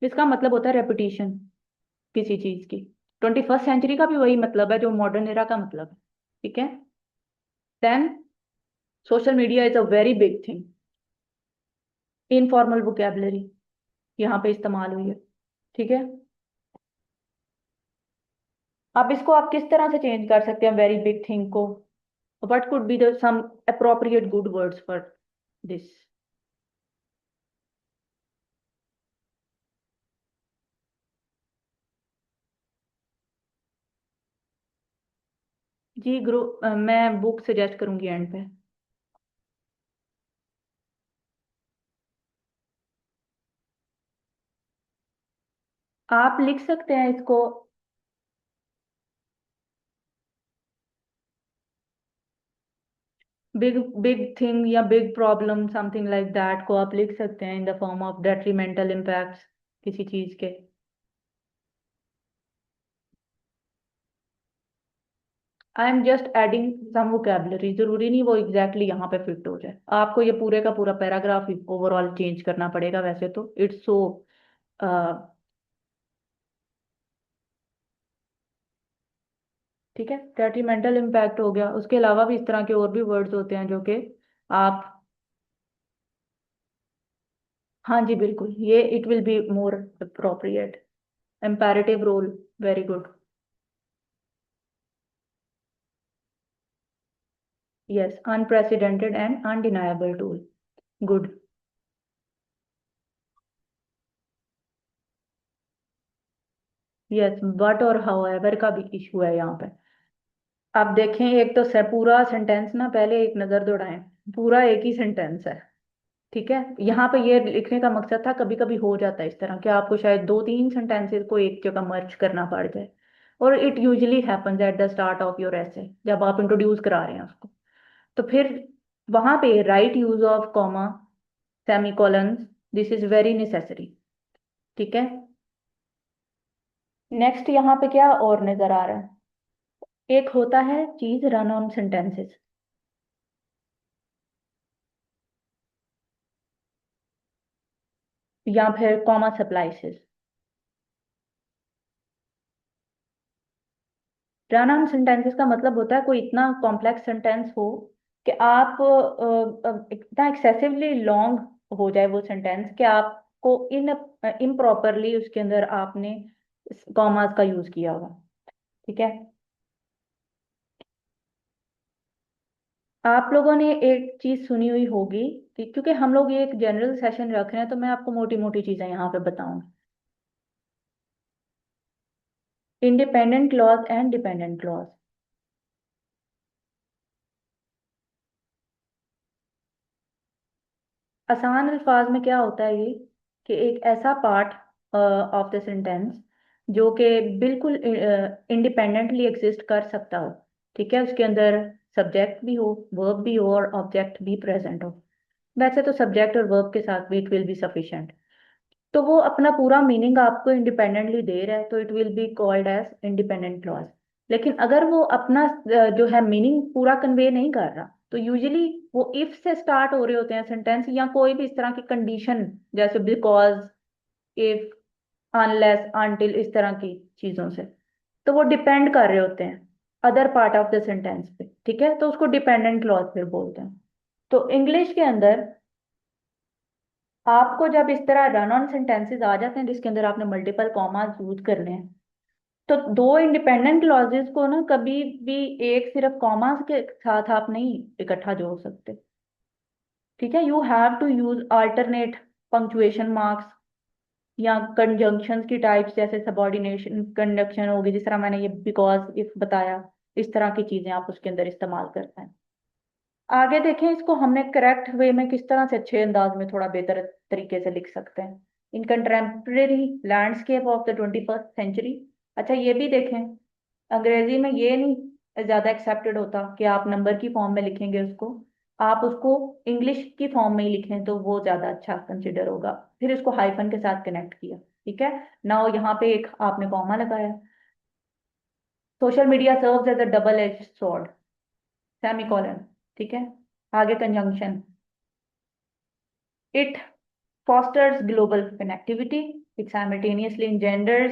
इसका मतलब होता है रेपिटेशन किसी चीज की। 21st century का भी वही मतलब है जो मॉडर्न इरा का मतलब है। ठीक है। Then social media is a very big thing. Informal vocabulary यहाँ पे इस्तेमाल हुई है। ठीक है। अब इसको आप किस तरह से चेंज कर सकते हैं वेरी बिग थिंग को। What could be the some appropriate good words for this. जी मैं बुक सजेस्ट करूंगी एंड पे। आप लिख सकते हैं इसको। बिग बिग थिंग या big problem something like that को आप लिख सकते हैं in the form of detrimental impacts किसी चीज के। I am just adding some vocabulary, जरूरी नहीं वो एग्जैक्टली यहाँ पे फिट हो जाए। आपको ये पूरे का पूरा पैराग्राफ ओवरऑल चेंज करना पड़ेगा वैसे तो। इट्स सो ठीक है, डेट्रीमेंटल इम्पैक्ट हो गया। उसके अलावा भी इस तरह के और भी वर्ड्स होते हैं जो कि आप, हाँ जी बिल्कुल, ये it will be more appropriate. imperative role, very good. Yes, unprecedented and undeniable tool, good. Yes, but और हाउएवर का भी इशू है यहाँ पे। आप देखें, एक तो पूरा सेंटेंस ना, पहले एक नजर दौड़ाएं, पूरा एक ही सेंटेंस है। ठीक है, यहाँ पे ये लिखने का मकसद था, कभी कभी हो जाता है इस तरह कि आपको शायद दो तीन सेंटेंसेस को एक जगह मर्ज करना पड़ जाए। और it usually happens at the start of your ऐसे, जब आप इंट्रोड्यूस करा रहे हैं उसको। तो फिर वहां पे right use of comma, semicolons, this is very necessary. ठीक है, नेक्स्ट यहाँ पे क्या और नजर आ रहा है, एक होता है चीज रन ऑन सेंटेंसेस, या फिर कॉमा सप्लाइसेस। रन ऑन सेंटेंसेस का मतलब होता है कोई इतना कॉम्प्लेक्स सेंटेंस हो कि आप इतना एक्सेसिवली लॉन्ग हो जाए वो सेंटेंस कि आपको इन इम्प्रॉपरली उसके अंदर आपने कॉमास का यूज किया होगा। ठीक है, आप लोगों ने एक चीज सुनी हुई होगी कि क्योंकि हम लोग ये एक जनरल सेशन रख रहे हैं, तो मैं आपको मोटी मोटी चीजें यहाँ पे बताऊंगी। Independent clause and dependent clause. आसान अल्फाज में क्या होता है ये, कि एक ऐसा पार्ट ऑफ द सेंटेंस जो कि बिल्कुल इंडिपेंडेंटली एग्जिस्ट कर सकता हो। ठीक है, उसके अंदर सब्जेक्ट भी हो, वर्ब भी हो और ऑब्जेक्ट भी प्रेजेंट हो। वैसे तो सब्जेक्ट और वर्ब के साथ भी इट विल बी सफिशिएंट। तो वो अपना पूरा मीनिंग आपको इंडिपेंडेंटली दे रहा है, तो it will be called as independent clause. लेकिन अगर वो अपना जो है मीनिंग पूरा कन्वे नहीं कर रहा, तो यूजुअली वो इफ से स्टार्ट हो रहे होते हैं सेंटेंस, या कोई भी इस तरह की कंडीशन, जैसे बिकॉज, इफ, अनलेस, अनटिल, इस तरह की चीजों से। तो वो डिपेंड कर रहे होते हैं other part of the sentence पे। ठीक है, तो उसको डिपेंडेंट क्लॉज फिर बोलते हैं। तो इंग्लिश के अंदर आपको जब इस तरह रन ऑन सेंटेंसेस आ जाते हैं जिसके अंदर आपने मल्टीपल कॉमास यूज करने हैं, तो दो इंडिपेंडेंट क्लॉजेस को ना कभी भी एक सिर्फ कॉमास के साथ आप नहीं इकट्ठा जोड़ सकते। ठीक है, you have to use alternate punctuation marks, या कंजंक्शंस की टाइप्स, जैसे सबऑर्डिनेशन कंजंक्शन होगी, जिस तरह मैंने ये बिकॉज, इफ बताया। इस तरह की चीजें आप उसके अंदर इस्तेमाल करते हैं। आगे देखें, इसको हमने करेक्ट वे में किस तरह से अच्छे अंदाज में थोड़ा बेहतर तरीके से लिख सकते हैं। In contemporary landscape of the 21st century. अच्छा, ये भी देखें, अंग्रेजी में ये नहीं ज्यादा एक्सेप्टेड होता कि आप नंबर की फॉर्म में लिखेंगे उसको, आप उसको इंग्लिश की फॉर्म में ही लिखें तो वो ज्यादा अच्छा कंसिडर होगा। फिर इसको हाइफन के साथ कनेक्ट किया। ठीक है, नाउ यहाँ पे एक आपने कॉमा लगाया। Social media serves as a double edge sword, semicolon. ठीक है, आगे conjunction, it fosters global connectivity, it simultaneously engenders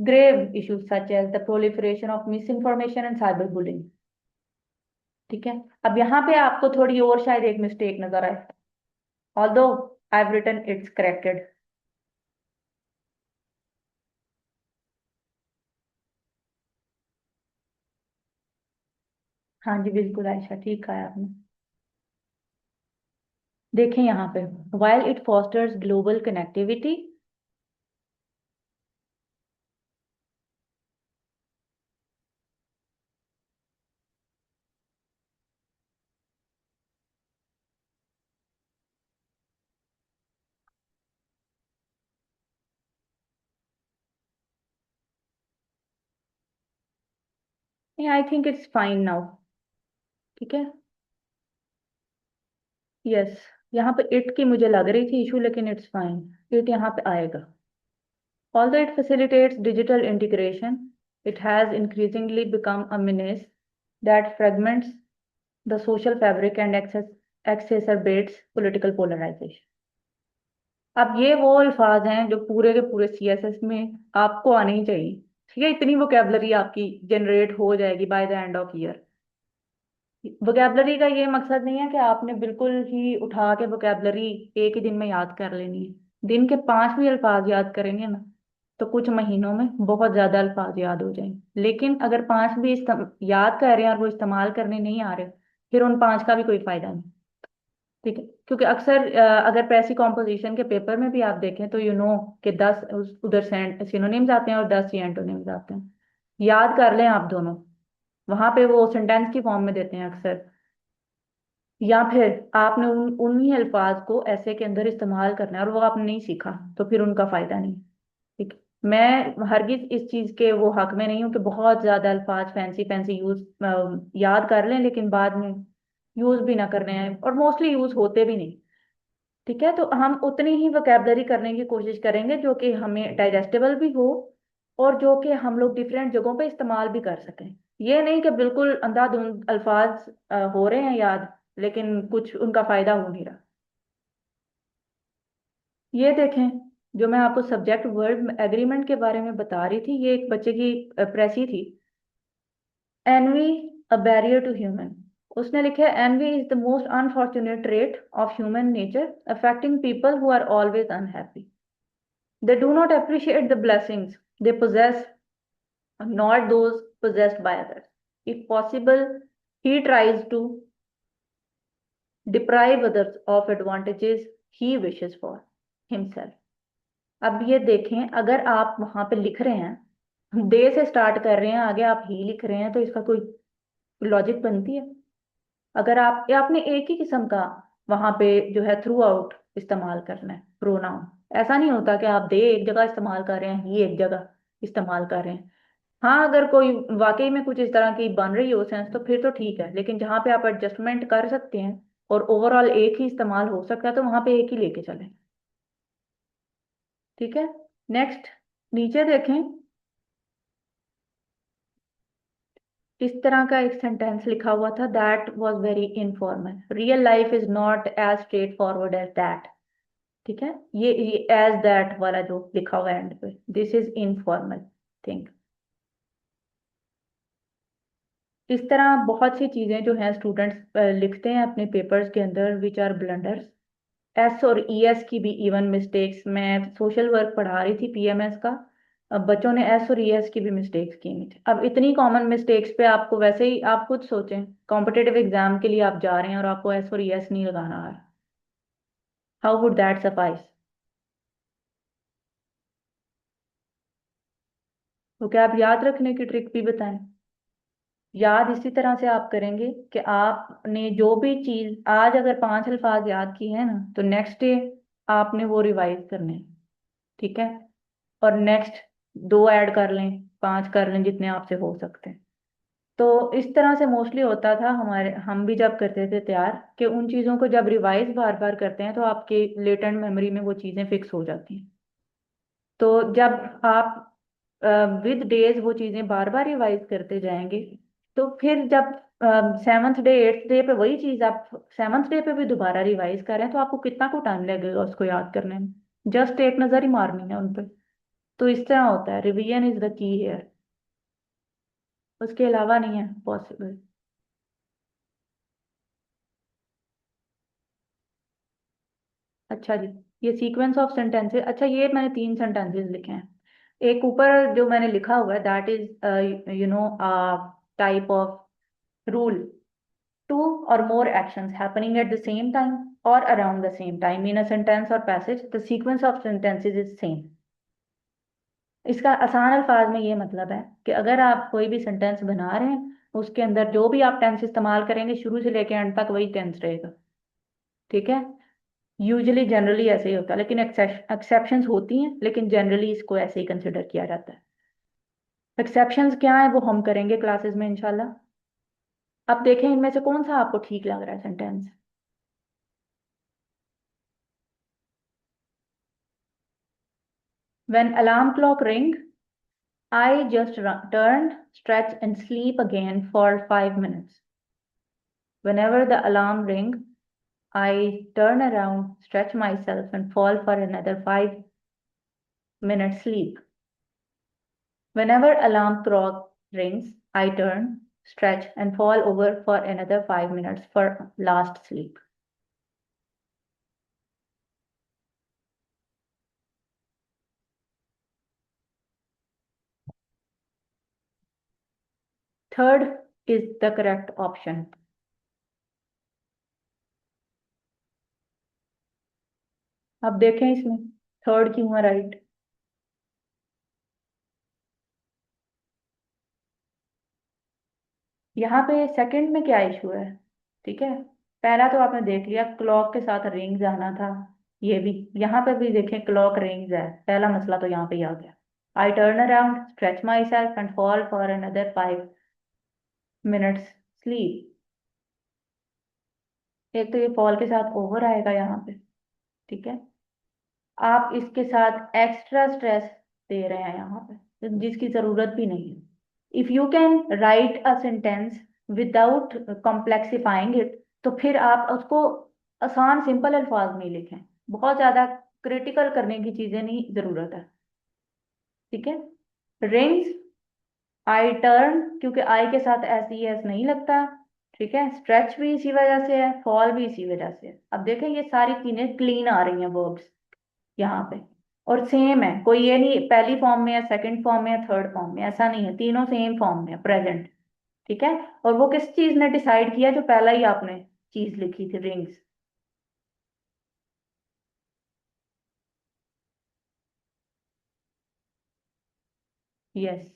grave issues such as the proliferation of misinformation and cyberbullying। ठीक है, अब यहाँ पे आपको थोड़ी और शायद एक मिस्टेक नजर आए, although I've written it's corrected। हाँ जी बिल्कुल आयशा, ठीक कहा आपने। देखें यहाँ पे, while it fosters global connectivity, I think it's fine now. ठीक है, यस, यहाँ पे इट की मुझे लग रही थी इशू, लेकिन इट्स फाइन, इट यहाँ पे आएगा। Although it facilitates digital integration, it has increasingly become a menace that fragments the social fabric and exacerbates political polarization। अब ये वो अल्फाज हैं जो पूरे के पूरे सीएसएस में आपको आने ही चाहिए। ठीक है, इतनी वोकेबलरी आपकी जनरेट हो जाएगी by the end of year. Vocabulary का ये मकसद नहीं है कि आपने बिल्कुल ही उठा के वोकेबलरी एक ही दिन में याद कर लेनी है। दिन के 5 भी अल्फाज याद करेंगे ना, तो कुछ महीनों में बहुत ज्यादा अल्फाज याद हो जाएंगे। लेकिन अगर 5 भी याद कर रहे हैं और वो इस्तेमाल करने नहीं आ रहे, फिर उन 5 का भी कोई फायदा नहीं। ठीक है, क्योंकि अक्सर अगर पैसी कॉम्पोजिशन के पेपर में भी आप देखें तो कि 10 उधर सिनोनिम्स आते हैं और 10 ही एंटोनिम्स आते हैं। याद कर लें आप दोनों, वहां पे वो सेंटेंस की फॉर्म में देते हैं अक्सर। या फिर आपने उन्हीं अल्फाज को ऐसे के अंदर इस्तेमाल करना है और वो आपने नहीं सीखा, तो फिर उनका फायदा नहीं। ठीक है? मैं हरगिज इस चीज के वो हक में नहीं हूँ कि बहुत ज्यादा अल्फाज फैंसी फैंसी यूज याद कर लें लेकिन बाद में यूज भी ना करने हैं, और मोस्टली यूज होते भी नहीं। ठीक है, तो हम उतनी ही वोकेबलरी करने की कोशिश करेंगे जो कि हमें डाइजेस्टेबल भी हो, और जो कि हम लोग डिफरेंट जगहों पे इस्तेमाल भी कर सकें। ये नहीं कि बिल्कुल अंधाधुंध अल्फाज हो रहे हैं याद, लेकिन कुछ उनका फायदा हो नहीं रहा। ये देखें, जो मैं आपको सब्जेक्ट वर्ड एग्रीमेंट के बारे में बता रही थी, ये एक बच्चे की प्रेसी थी। Envy a barrier to human. उसने लिखा है, envy is the most unfortunate trait of human nature affecting people who are always unhappy. They do not appreciate the blessings they possess, not those possessed by others. If possible, he tries to deprive others of advantages he wishes for himself. अब ये देखें, अगर आप वहां पे लिख रहे हैं, दे से स्टार्ट कर रहे हैं, आगे आप ही लिख रहे हैं, तो इसका कोई लॉजिक बनती है? अगर आप या आपने एक ही किस्म का वहां पे जो है थ्रू आउट इस्तेमाल करना है प्रोनाउन। ऐसा नहीं होता कि आप दे एक जगह इस्तेमाल कर रहे हैं, ही एक जगह इस्तेमाल कर रहे हैं। हाँ, अगर कोई वाकई में कुछ इस तरह की बन रही हो सेंस, तो फिर तो ठीक है, लेकिन जहाँ पे आप एडजस्टमेंट कर सकते हैं और ओवरऑल एक ही इस्तेमाल हो सकता है, तो वहां पे एक ही लेके चलें। ठीक है, नेक्स्ट, नीचे देखें। इस तरह का एक सेंटेंस लिखा हुआ था, that was very informal, real life is not as straightforward as that. ठीक है, ये एज दैट वाला जो लिखा हुआ है एंड पे, दिस इज इनफॉर्मल थिंग। इस तरह बहुत सी चीजें जो हैं स्टूडेंट्स लिखते हैं अपने पेपर्स के अंदर विच आर ब्लंडर्स। एस और ई एस की भी इवन मिस्टेक्स, मैं सोशल वर्क पढ़ा रही थी पीएमएस का। अब बच्चों ने एस और ई एस की भी मिस्टेक्स की हुई थी। अब इतनी कॉमन मिस्टेक्स पे आपको वैसे ही, आप खुद सोचें, कॉम्पिटेटिव एग्जाम के लिए आप जा रहे हैं और आपको एस और ई एस नहीं लगाना है, हाउ वुड दैट सफाइस? तो क्या आप याद रखने की ट्रिक भी बताएं? याद इसी तरह से आप करेंगे कि आपने जो भी चीज आज अगर 5 अल्फाज याद की है ना, तो नेक्स्ट डे आपने वो रिवाइज करने हैं। ठीक है, और नेक्स्ट 2 ऐड कर लें, 5 कर लें, जितने आपसे हो सकते हैं। तो इस तरह से मोस्टली होता था हमारे, हम भी जब करते थे तैयार, कि उन चीज़ों को जब रिवाइज बार बार करते हैं तो आपके लेटेंट मेमोरी में वो चीज़ें फिक्स हो जाती हैं। तो जब आप विद डेज वो चीज़ें बार बार रिवाइज करते जाएंगे, तो फिर जब 7th डे 8th डे पे वही चीज़ आप 7th डे पे भी दोबारा रिवाइज कर रहे हैं, तो आपको कितना को टाइम लगेगा उसको याद करने में? जस्ट एक नज़र ही मारनी है उन पे। तो इस तरह होता है, revision is the key here, उसके अलावा नहीं है पॉसिबल। अच्छा जी, ये सीक्वेंस ऑफ सेंटेंसेस, अच्छा ये मैंने 3 सेंटेंसेस लिखे हैं। एक ऊपर जो मैंने लिखा हुआ है, that is type of rule, two or more actions happening at the same time or around the same time in a sentence or passage, the sequence of sentences is same। इसका आसान अल्फाज में ये मतलब है कि अगर आप कोई भी सेंटेंस बना रहे हैं, उसके अंदर जो भी आप टेंस इस्तेमाल करेंगे, शुरू से लेकर एंड तक वही टेंस रहेगा। ठीक है, यूजुअली जनरली ऐसे ही होता है, लेकिन एक्सेप्शंस होती हैं, लेकिन जनरली इसको ऐसे ही कंसिडर किया जाता है। एक्सेप्शंस क्या है वो हम करेंगे क्लासेस में इंशाल्लाह। अब देखें इनमें से कौन सा आपको ठीक लग रहा है sentence. When alarm clock ring, I just turn, stretch, and sleep again for 5 minutes. Whenever the alarm ring, I turn around, stretch myself, and fall for another 5 minutes sleep. Whenever alarm clock rings, I turn, stretch, and fall over for another 5 minutes for last sleep. Third is the correct option. अब देखें इसमें third क्यों है right. यहाँ पे second में क्या issue है। ठीक है, पहला तो आपने देख लिया क्लॉक के साथ रिंग्स आना था। ये भी यहाँ पे भी देखें क्लॉक रिंग्स है, पहला मसला तो यहाँ पे ही आ गया। I turn around stretch my self and fall for another 5 minutes sleep. एक तो ये फॉल के साथ ओवर आएगा यहाँ पे। ठीक है, आप इसके साथ एक्स्ट्रा स्ट्रेस दे रहे हैं यहाँ पे जिसकी जरूरत भी नहीं है। If you can write a sentence without complexifying it, तो फिर आप उसको आसान सिंपल अल्फाज में ही लिखें। बहुत ज्यादा क्रिटिकल करने की चीजें नहीं जरूरत है। ठीक है, रिंग्स, आई टर्न, क्योंकि आई के साथ एस ई एस नहीं लगता। ठीक है, स्ट्रेच भी इसी वजह से है, फॉल भी इसी वजह से है। अब देखें ये सारी चीजें क्लीन आ रही हैं वर्ब्स यहाँ पे, और सेम है। कोई ये नहीं पहली फॉर्म में है, सेकंड फॉर्म में है, थर्ड फॉर्म में, ऐसा नहीं है, तीनों सेम फॉर्म में है, प्रेजेंट। ठीक है, और वो किस चीज ने डिसाइड किया जो पहला ही आपने चीज लिखी थी, रिंग्स। यस।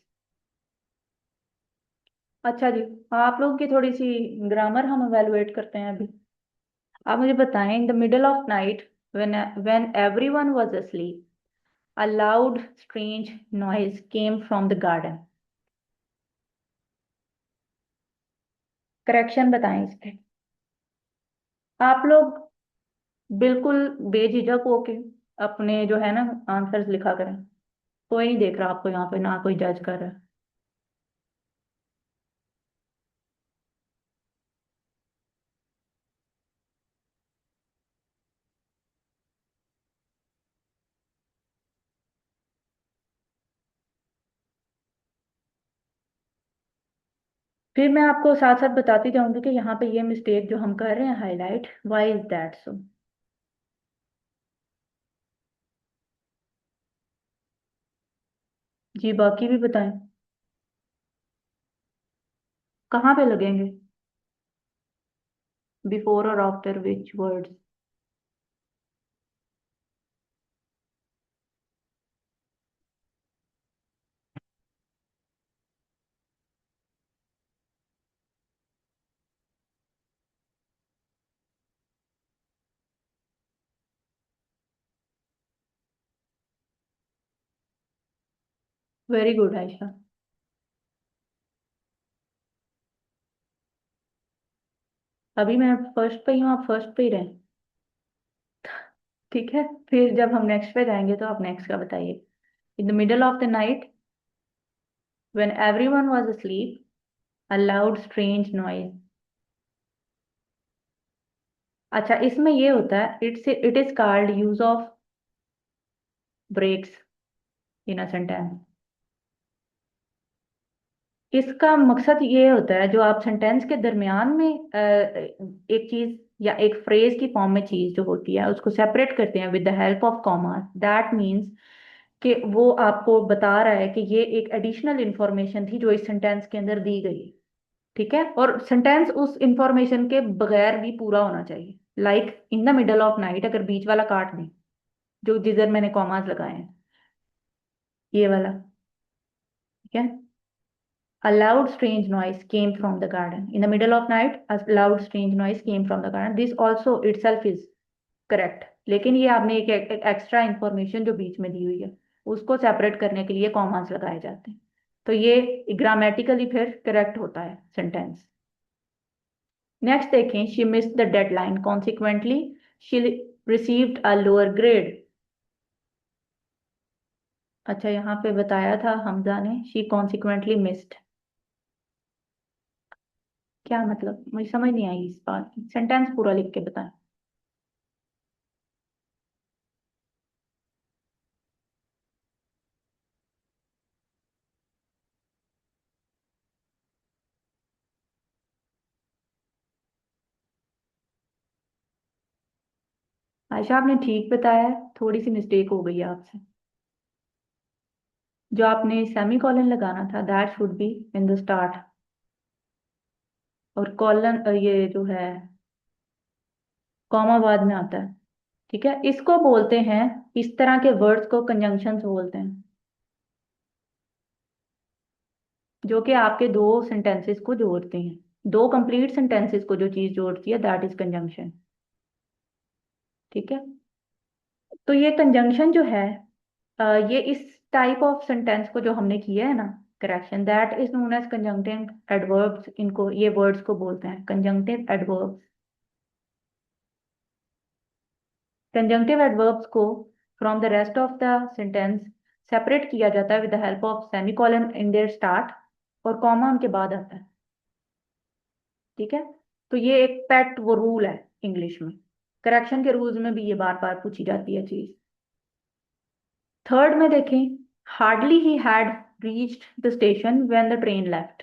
अच्छा जी, आप लोग की थोड़ी सी ग्रामर हम एवेलुएट करते हैं अभी। आप मुझे बताएं, in the middle of night, when everyone was asleep, a loud strange noise came from the garden। Correction बताएं इसके। आप लोग बिल्कुल बेझिझक होके अपने जो है ना आंसर्स लिखा करें। कोई नहीं देख रहा आपको यहाँ पे, ना कोई जज कर रहा है। फिर मैं आपको साथ साथ बताती जाऊंगी कि यहाँ पे ये मिस्टेक जो हम कर रहे हैं highlight, why is that so. जी बाकी भी बताएं, कहाँ पे लगेंगे, बिफोर और after which words. Very good Ayesha. अभी मैं फर्स्ट पे ही हूँ, आप फर्स्ट पे ही रहें। ठीक है, फिर जब हम नेक्स्ट पे जाएंगे तो आप नेक्स्ट का बताइए। In the middle of the night, when everyone was asleep, a loud strange noise। अच्छा, इसमें ये होता है, it is called use of breaks in a sentence. इसका मकसद ये होता है जो आप सेंटेंस के दरमियान में एक चीज या एक फ्रेज की फॉर्म में चीज जो होती है उसको सेपरेट करते हैं with the help of comma. That means कि वो आपको बता रहा है कि ये एक एडिशनल इंफॉर्मेशन थी जो इस सेंटेंस के अंदर दी गई है। ठीक है, और सेंटेंस उस इंफॉर्मेशन के बगैर भी पूरा होना चाहिए। Like in the middle of night, अगर बीच वाला काट दें जो जिधर मैंने कॉमास लगाए हैं, ये वाला। ठीक है, a loud strange noise came from the garden in the middle of night, a loud strange noise came from the garden, this also itself is correct। लेकिन ये आपने एक एक्स्ट्रा इंफॉर्मेशन जो बीच में दी हुई है उसको सेपरेट करने के लिए कॉमास लगाए जाते हैं, तो ये ग्रामेटिकली फिर करेक्ट होता है सेंटेंस। नेक्स्ट देखें, she missed the deadline consequently she received a lower grade. अच्छा, यहाँ पे बताया था हमजा ने शी कॉन्सिक्वेंटली मिस्ड, क्या मतलब मुझे समझ नहीं आई इस बात की, सेंटेंस पूरा लिख के बताएं। आयशा, आपने ठीक बताया है, थोड़ी सी मिस्टेक हो गई है आपसे। जो आपने सेमी कॉलन लगाना था, that should be in the start. और कॉलन ये जो है कॉमा बाद में आता है। ठीक है, इसको बोलते हैं, इस तरह के वर्ड्स को कंजंक्शंस बोलते हैं, जो कि आपके दो सेंटेंसेस को जोड़ते हैं। दो कंप्लीट सेंटेंसेस को जो चीज जोड़ती है, दैट इज कंजंक्शन। ठीक है। तो ये कंजंक्शन जो है, ये इस टाइप ऑफ सेंटेंस को जो हमने किया है ना, correction, that is known as conjunctive adverbs. इनको, ये वर्ड्स को बोलते हैं कंजंक्टिव एडवर्ब्स। कंजंक्टिव एडवर्ब्स को from the rest of the sentence separate किया जाता है with the help of semicolon in their start, और कॉमा उनके बाद आता है। ठीक है। तो ये एक पेट वो रूल है इंग्लिश में। करेक्शन के रूल्स में भी ये बार बार पूछी जाती है चीज। थर्ड में देखें, hardly he had reached the station when the train left.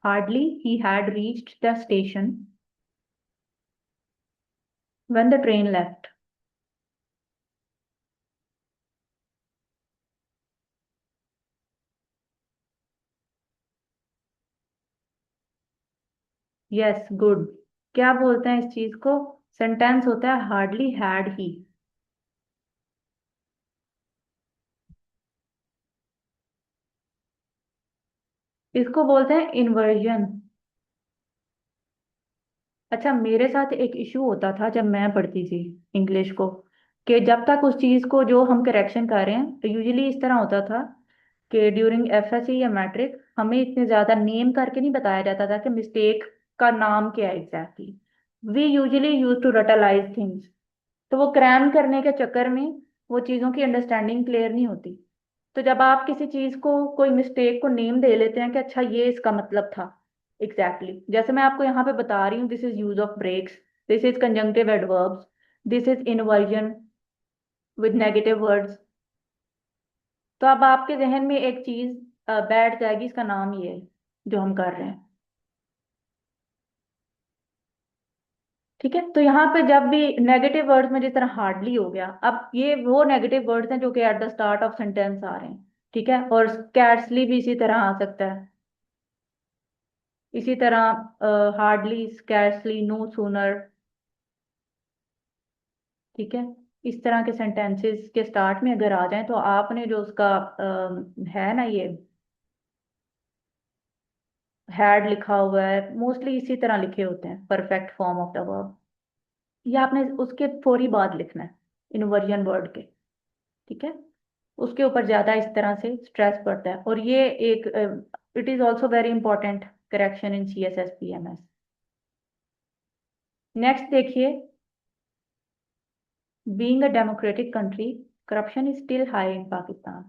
Hardly he had reached the station when the train left. Yes, good. क्या बोलते हैं इस चीज को? सेंटेंस होता है हार्डली हैड ही। इसको बोलते हैं इन्वर्जन। अच्छा, मेरे साथ एक इशू होता था जब मैं पढ़ती थी इंग्लिश को, कि जब तक उस चीज को जो हम करेक्शन कर रहे हैं, तो यूजुअली इस तरह होता था कि ड्यूरिंग एफएससी या मैट्रिक हमें इतने ज्यादा नेम करके नहीं बताया जाता था कि मिस्टेक का नाम क्या है exactly. We usually use to रटलाइज थिंग्स। तो वो क्रैम करने के चक्कर में वो चीज़ों की अंडरस्टैंडिंग क्लियर नहीं होती। तो जब आप किसी चीज़ को, कोई मिस्टेक को नेम दे लेते हैं कि अच्छा ये इसका मतलब था एग्जैक्टली जैसे मैं आपको यहाँ पे बता रही हूँ, this is use of breaks, this is conjunctive adverbs, this is inversion with negative words. तो अब आपके जहन में एक चीज बैठ जाएगी, इसका नाम ये है जो हम कर रहे हैं। ठीक है। तो यहाँ पे जब भी नेगेटिव वर्ड्स में, जिस तरह हार्डली हो गया, अब ये वो नेगेटिव वर्ड्स हैं जो कि at the start of sentence आ रहे हैं। ठीक है। और स्कैर्सली भी इसी तरह आ सकता है। इसी तरह हार्डली, स्कैर्सली, नो सूनर। ठीक है। इस तरह के सेंटेंसेस के स्टार्ट में अगर आ जाए, तो आपने जो उसका है ना, ये हैड लिखा हुआ है, मोस्टली इसी तरह लिखे होते हैं, perfect form of the verb. ये आपने उसके फौरी बाद लिखना है, इन्वर्जन वर्ड के। ठीक है। उसके ऊपर ज्यादा इस तरह से स्ट्रेस पड़ता है, और ये एक, it is also very important correction in C S S P M S. Next देखिए, being a democratic country, corruption is still high in Pakistan.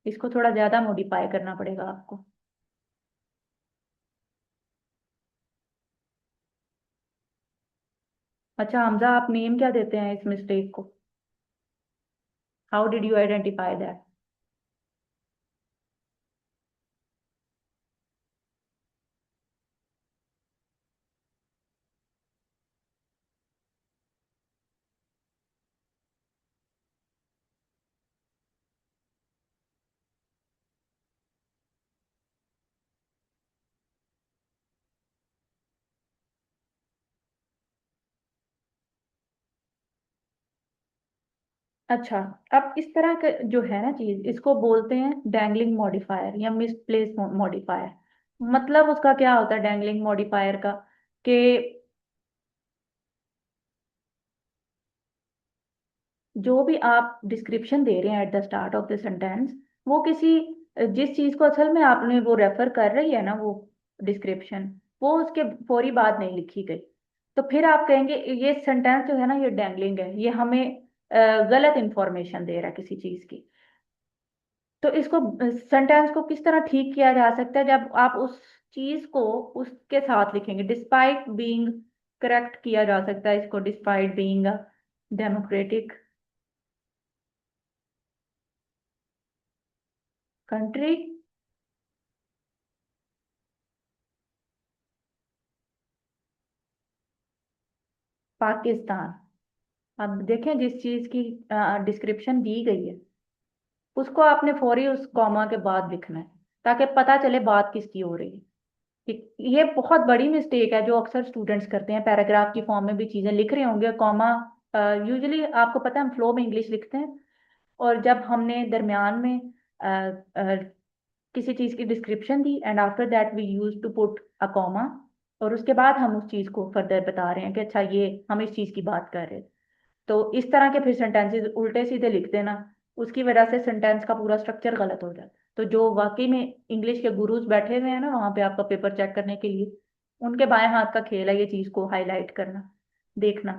इसको थोड़ा ज्यादा मॉडिफाई करना पड़ेगा आपको। अच्छा हमजा, आप नेम क्या देते हैं इस मिस्टेक को? How did you identify that? अच्छा, अब इस तरह का जो है ना चीज, इसको बोलते हैं डैंगलिंग मॉडिफायर या मिसप्लेस मॉडिफायर। मतलब उसका क्या होता है डैंगलिंग मॉडिफायर का, कि जो भी आप डिस्क्रिप्शन दे रहे हैं eight the start of the sentence, वो किसी, जिस चीज को असल में आपने वो रेफर कर रही है ना, वो डिस्क्रिप्शन, वो उसके फौरी बाद नहीं लिखी गई, तो फिर आप कहेंगे ये सेंटेंस जो है ना, ये डैंगलिंग है, ये हमें गलत इंफॉर्मेशन दे रहा है किसी चीज की। तो इसको, सेंटेंस को किस तरह ठीक किया जा सकता है, जब आप उस चीज को उसके साथ लिखेंगे, डिस्पाइट बीइंग, करेक्ट किया जा सकता है इसको, despite being democratic country, Pakistan. अब देखें, जिस चीज की डिस्क्रिप्शन दी गई है उसको आपने फौरी उस कॉमा के बाद लिखना है, ताकि पता चले बात किसकी हो रही है। ये बहुत बड़ी मिस्टेक है जो अक्सर स्टूडेंट्स करते हैं, पैराग्राफ की फॉर्म में भी चीजें लिख रहे होंगे, कॉमा यूजुअली आपको पता है हम फ्लो में इंग्लिश लिखते हैं, और जब हमने दरमियान में अ, अ, किसी चीज की डिस्क्रिप्शन दी and after that we use to put a comma, और उसके बाद हम उस चीज को फर्दर बता रहे हैं कि अच्छा ये हम इस चीज की बात कर रहे हैं, तो इस तरह के फिर सेंटेंसेस उल्टे सीधे लिख देना, उसकी वजह से सेंटेंस का पूरा स्ट्रक्चर गलत हो जाता है। तो जो वाकई में इंग्लिश के गुरुज बैठे हुए हैं ना वहां पे आपका पेपर चेक करने के लिए, उनके बाएं हाथ का खेल है ये चीज को हाईलाइट करना, देखना।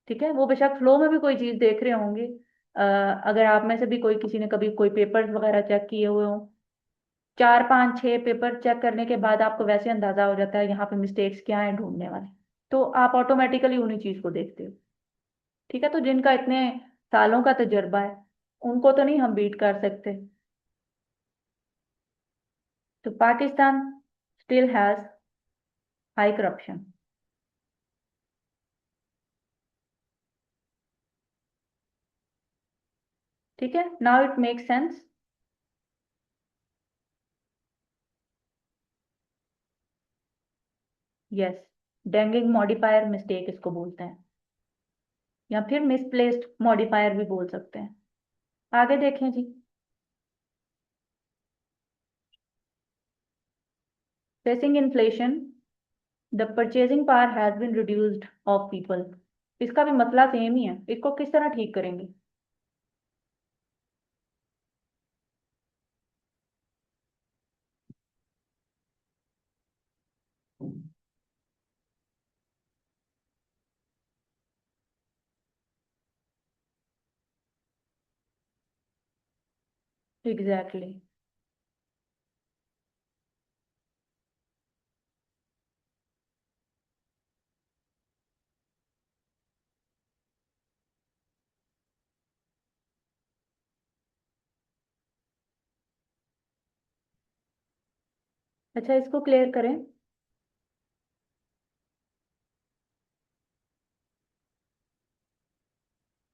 ठीक है, वो बेशक फ्लो में भी कोई चीज देख रहे होंगे। अगर आप में से भी कोई किसी ने कभी कोई पेपर्स वगैरह चेक किए हुए हो, 4 5 6 पेपर चेक करने के बाद आपको वैसे अंदाजा हो जाता है यहाँ पे मिस्टेक्स क्या है ढूंढने वाले, तो आप ऑटोमेटिकली उन्हीं चीज को देखते हो। ठीक है, तो जिनका इतने सालों का तजुर्बा है उनको तो नहीं हम बीट कर सकते। तो Pakistan still has high corruption. ठीक है, now it make sense. Yes, dangling modifier mistake इसको बोलते हैं, या फिर मिसप्लेस्ड मॉडिफायर भी बोल सकते हैं। आगे देखें जी। Facing inflation, the purchasing power has been reduced of people. इसका भी मसला सेम ही है, इसको किस तरह ठीक करेंगे? एग्जैक्टली। अच्छा, इसको क्लियर करें।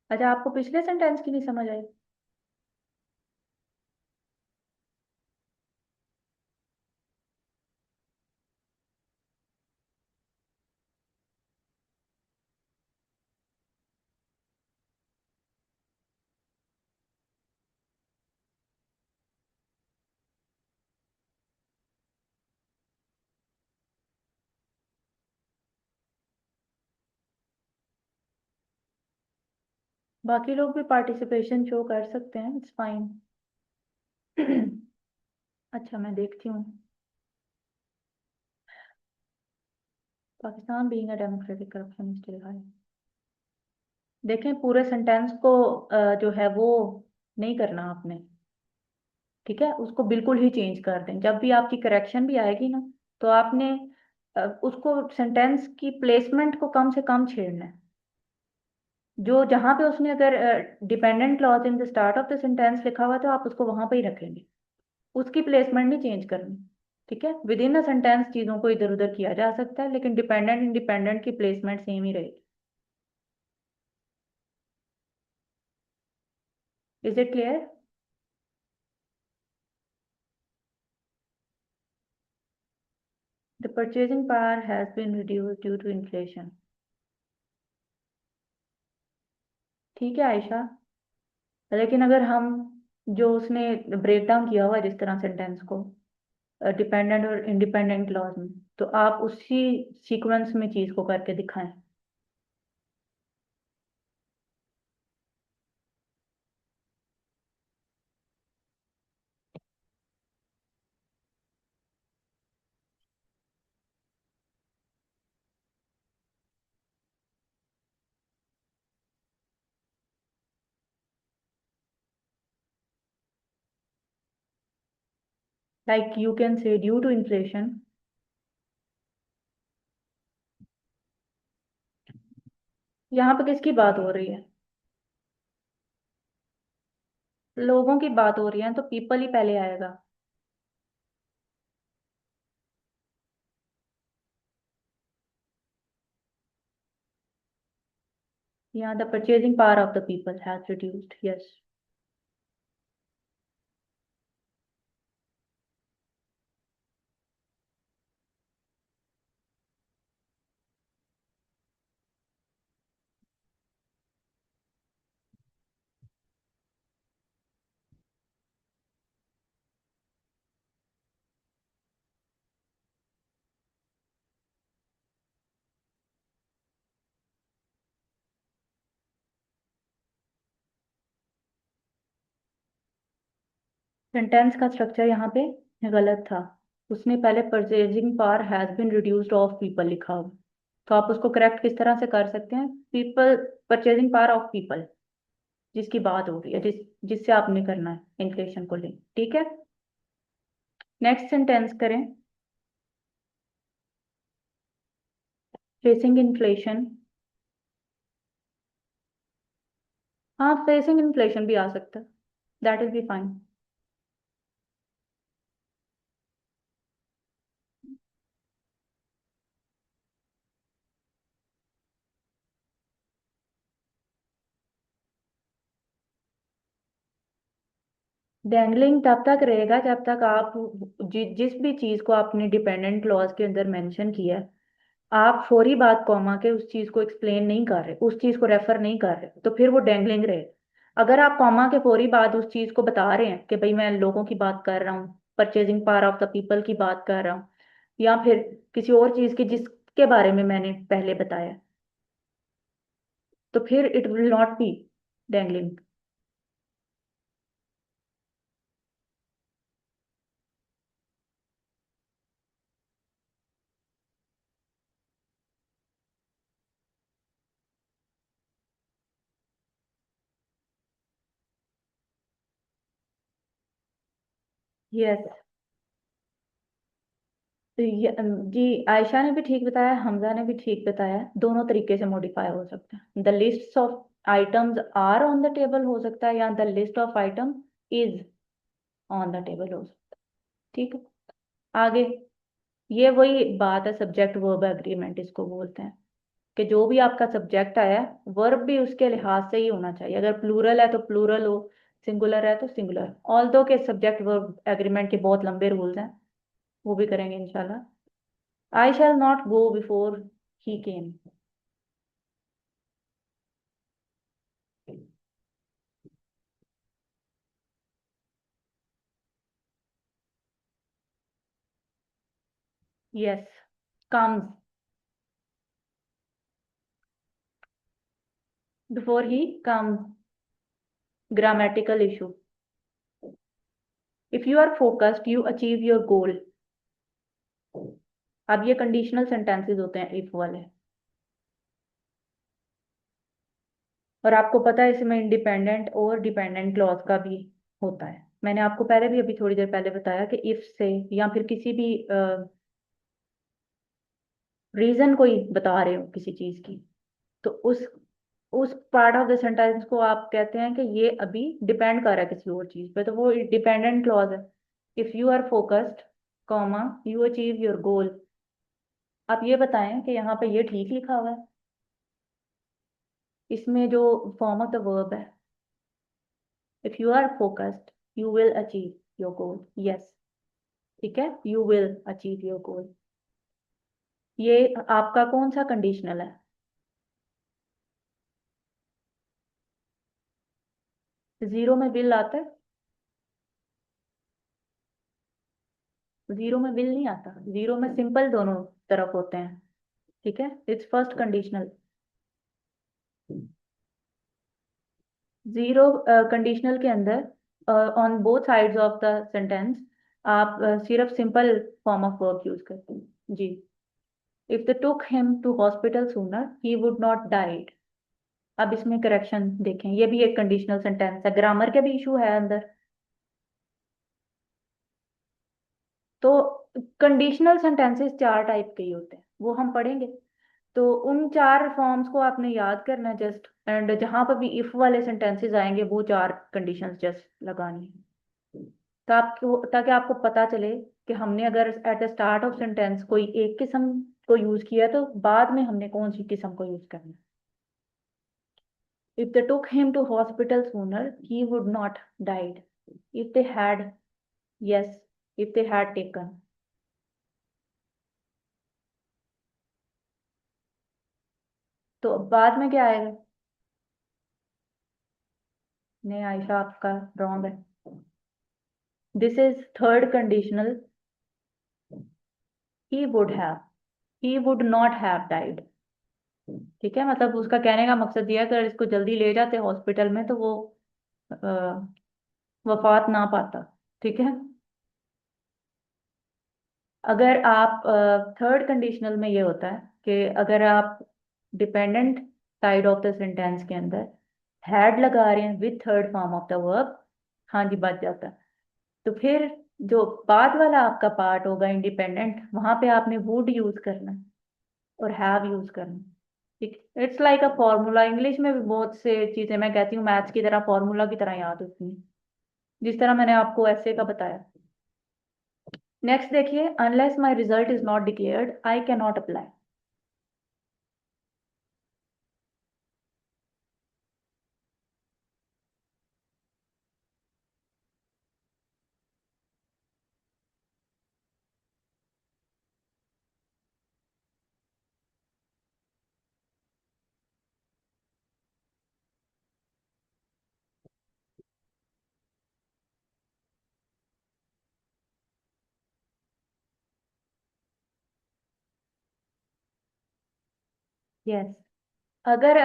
अच्छा, आपको पिछले सेंटेंस की नहीं समझ आई? बाकी लोग भी पार्टिसिपेशन शो कर सकते हैं, इट्स फाइन। अच्छा, मैं देखती हूँ। Pakistan being a democratic, corruption still high. देखें, पूरे सेंटेंस को जो है वो नहीं करना आपने। ठीक है, उसको बिल्कुल ही चेंज कर दें, जब भी आपकी करेक्शन भी आएगी ना, तो आपने उसको सेंटेंस की प्लेसमेंट को कम से कम छेड़ना है। जो जहां पे उसने अगर dependent clause in the start of the sentence लिखा हुआ है, तो आप उसको वहां पे ही रखेंगे, उसकी प्लेसमेंट नहीं चेंज करनी। ठीक है, विद इन अ सेंटेंस चीजों को इधर उधर किया जा सकता है, लेकिन डिपेंडेंट इंडिपेंडेंट की प्लेसमेंट सेम ही रहेगी। Is it clear? The purchasing power has been reduced due to inflation. ठीक है आयशा, लेकिन अगर हम जो उसने ब्रेक डाउन किया हुआ है जिस तरह सेंटेंस को डिपेंडेंट और इंडिपेंडेंट क्लॉज में, तो आप उसी सीक्वेंस में चीज को करके दिखाएं। Like you can say due to inflation. यहाँ पे किसकी बात हो रही है? लोगों की बात हो रही है तो पीपल ही पहले आएगा। यहाँ the purchasing power of the people has reduced, yes. Sentence का स्ट्रक्चर यहाँ पे गलत था। उसने पहले purchasing power has been reduced of people लिखा हो, तो आप उसको करेक्ट किस तरह से कर सकते हैं? People, purchasing power of people जिसकी बात हो रही है, जिससे आपने करना है इन्फ्लेशन को लिंक, ठीक है। नेक्स्ट सेंटेंस करें। Facing inflation. हाँ, फेसिंग इन्फ्लेशन भी आ सकता है, that is be fine. Dangling तब तक रहेगा जब तक आप जिस भी चीज को आपने डिपेंडेंट क्लॉज के अंदर मेंशन किया है, आप फौरी बात कॉमा के उस चीज को एक्सप्लेन नहीं कर रहे, उस चीज को रेफर नहीं कर रहे, तो फिर वो डैंगलिंग रहे। अगर आप कॉमा के फौरी बाद उस चीज को बता रहे हैं कि भाई मैं लोगों की बात कर रहा हूँ, purchasing power of the people की बात कर रहा हूँ, या फिर किसी और चीज की जिसके बारे में मैंने पहले बताया, तो फिर it will not be dangling. Yes. जी, आयशा ने भी ठीक बताया, हमजा ने भी ठीक बताया, दोनों तरीके से मॉडिफाई हो सकता है। The list of items are on the table हो सकता है, या the list of item is on the table हो सकता है। ठीक है, आगे। ये वही बात है, सब्जेक्ट वर्ब एग्रीमेंट इसको बोलते हैं, कि जो भी आपका सब्जेक्ट आया, वर्ब भी उसके लिहाज से ही होना चाहिए। अगर प्लूरल है तो प्लूरल हो, सिंगुलर है तो सिंगुलर। ऑल्दो के सब्जेक्ट वर्ब एग्रीमेंट के बहुत लंबे रूल्स हैं, वो भी करेंगे इंशाल्लाह। I shall not go before he came. Yes, comes before he comes. Grammatical issue. If you are focused, you achieve your goal. अब ये कंडीशनल सेंटेंसेस होते हैं इफ वाले, और आपको पता है इसमें इंडिपेंडेंट और डिपेंडेंट क्लॉज का भी होता है। मैंने आपको पहले भी अभी थोड़ी देर पहले बताया कि इफ से या फिर किसी भी रीजन कोई बता रहे हो किसी चीज की, तो उस पार्ट ऑफ द सेंटेंस को आप कहते हैं कि ये अभी डिपेंड कर रहा है किसी और चीज पे, तो वो डिपेंडेंट क्लॉज है। If you are focused, comma, you achieve your goal. आप ये बताएं कि यहाँ पे ये ठीक लिखा हुआ है, इसमें जो फॉर्म ऑफ द वर्ब है, if you are focused you will achieve your goal, yes. ठीक है, you will achieve your goal. ये आपका कौन सा कंडीशनल है? जीरो में विल आता है? जीरो में विल नहीं आता, जीरो में सिंपल दोनों तरफ होते हैं। ठीक है, it's first conditional. Zero conditional के अंदर on both sides of the sentence आप सिर्फ simple form of verb use करते हैं जी। If they took him to hospital sooner he would not died. अब इसमें करेक्शन देखें, ये भी एक कंडीशनल सेंटेंस है, ग्रामर का भी इशू है अंदर। तो कंडीशनल सेंटेंसेस चार टाइप के ही होते हैं, वो हम पढ़ेंगे। तो उन चार फॉर्म्स को आपने याद करना है जस्ट, एंड जहां पर भी इफ वाले सेंटेंसेस आएंगे वो चार कंडीशंस जस्ट लगानी है। तो आपको, ताकि आपको पता चले कि हमने अगर eight the start of sentence कोई एक किस्म को यूज किया तो बाद में हमने कौन सी किस्म को यूज करना है। If they took him to hospital sooner, he would not died. If they had, yes, if they had taken. तो बाद में क्या आएगा? नहीं आयशा, आपका रॉन्ग है। This is third conditional. He would have, he would not have died. ठीक है, मतलब उसका कहने का मकसद ये है अगर इसको जल्दी ले जाते हॉस्पिटल में तो वो अ, वफात ना पाता। ठीक है। अगर आप थर्ड कंडीशनल में ये होता है कि अगर आप dependent side of the sentence के अंदर हैड लगा रहे हैं with third form of the verb, हाँ जी बच जाता है। तो फिर जो बाद वाला आपका पार्ट होगा इंडिपेंडेंट, वहां पे आपने वुड यूज करना है और हैव यूज करना है। ठीक, it's like a formula. English में भी बहुत से चीजें मैं कहती हूँ मैथ्स की तरह फॉर्मूला की तरह याद होती हैं, जिस तरह मैंने आपको ऐसे का बताया। नेक्स्ट देखिए, unless my result is not declared I can not apply. Yes, अगर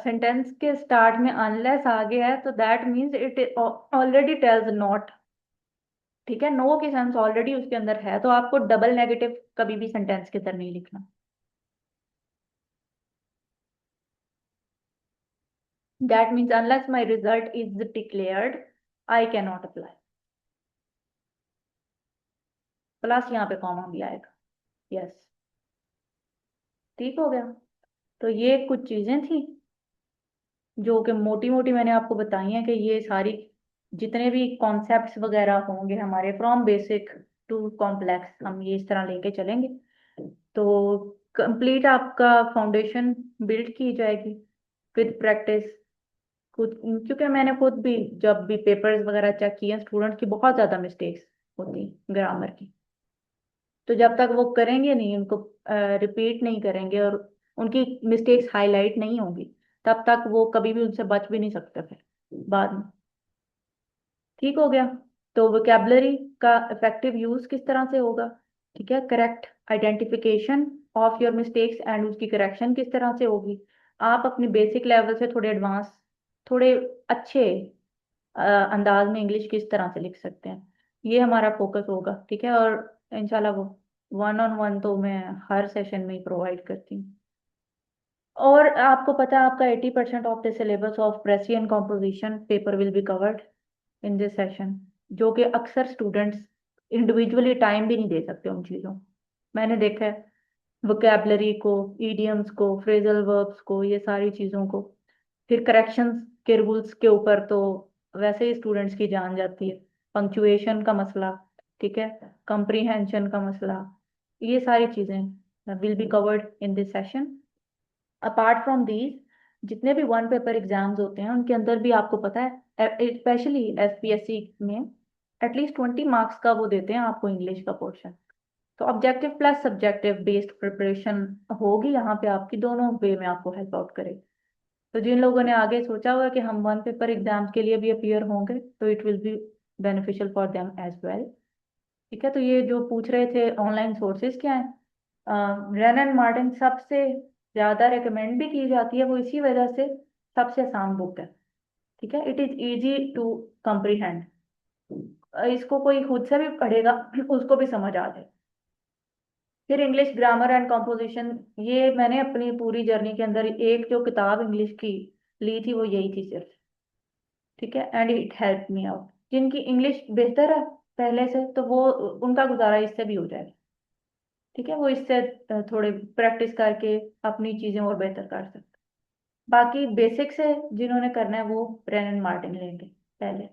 सेंटेंस के स्टार्ट में अनलेस आ गया है तो that means it already tells not. ठीक है, नो की सेंस ऑलरेडी उसके अंदर है, तो आपको डबल नेगेटिव कभी भी सेंटेंस के अंदर नहीं लिखना। That means unless my result is declared I can not apply. Plus यहाँ पे कॉमा भी आएगा। यस, ठीक हो गया। तो ये कुछ चीजें थी जो कि मोटी मोटी मैंने आपको बताई हैं कि ये सारी जितने भी कॉन्सेप्ट्स वगैरह होंगे हमारे फ्रॉम बेसिक टू कॉम्प्लेक्स, हम ये इस तरह लेके चलेंगे तो कंप्लीट आपका फाउंडेशन बिल्ड की जाएगी विद प्रैक्टिस। कुछ, क्योंकि मैंने खुद भी जब भी पेपर्स वगैरह चेक किए स्टूडेंट की बहुत ज़्यादा मिस्टेक्स होती ग्रामर की। तो जब तक वो करेंगे नहीं, उनको रिपीट नहीं करेंगे और उनकी मिस्टेक्स हाईलाइट नहीं होंगी, तब तक वो कभी भी उनसे बच भी नहीं सकते फिर बाद में। ठीक हो गया। तो वोकेबलरी का इफेक्टिव यूज किस तरह से होगा? ठीक है, correct identification of your mistakes and उसकी करेक्शन किस तरह से होगी? आप अपनी बेसिक लेवल से थोड़े एडवांस, थोड़े अच्छे अंदाज में इंग्लिश किस तरह से लिख सकते हैं, ये हमारा फोकस होगा। ठीक है, और इंशाल्लाह वो वन ऑन वन तो मैं हर सेशन में ही प्रोवाइड करती हूँ। और आपको पता है आपका 80% of the syllabus of precis and composition paper will be covered in this session, जो कि अक्सर स्टूडेंट्स इंडिविजुअली टाइम भी नहीं दे सकते उन चीज़ों। मैंने देखा है वोकेबलरी को, ईडियम्स को, फ्रेजल वर्ब्स को, ये सारी चीज़ों को, फिर करेक्शंस के रूल्स के ऊपर तो वैसे ही स्टूडेंट्स की जान जाती है। पंक्चुएशन का मसला, ठीक है, कंप्रीहेंशन का मसला, ये सारी चीज़ें will be covered in this session. Apart from these जितने भी वन पेपर एग्जाम्स होते हैं उनके अंदर भी आपको पता है स्पेशली एसपीएससी में एटलीस्ट 20 मार्क्स का वो देते हैं आपको इंग्लिश का पोर्शन। तो objective plus subjective based preparation होगी यहाँ पे आपकी, दोनों वे में आपको हेल्प आउट करेगी। तो जिन लोगों ने आगे सोचा हुआ कि हम वन पेपर एग्जाम्स के लिए भी अपियर होंगे तो it will be beneficial for them as well. ठीक है, तो ये जो पूछ रहे थे ऑनलाइन सोर्सेज क्या है, रन एंड मार्टिन सबसे ज्यादा रिकमेंड भी की जाती है, वो इसी वजह से सबसे आसान बुक है। ठीक है, it is easy to comprehend. इसको कोई खुद से भी पढ़ेगा उसको भी समझ आ जाए। फिर इंग्लिश ग्रामर एंड कॉम्पोजिशन, ये मैंने अपनी पूरी जर्नी के अंदर एक जो किताब इंग्लिश की ली थी वो यही थी सिर्फ। ठीक है, and it help me out. जिनकी इंग्लिश बेहतर है पहले से तो वो उनका गुजारा इससे भी हो जाएगा। ठीक है, वो इससे थोड़े प्रैक्टिस करके अपनी चीजें और बेहतर कर सकते। बाकी बेसिक्स है, जिन्होंने करना है वो ब्रेनन मार्टिन लेंगे पहले।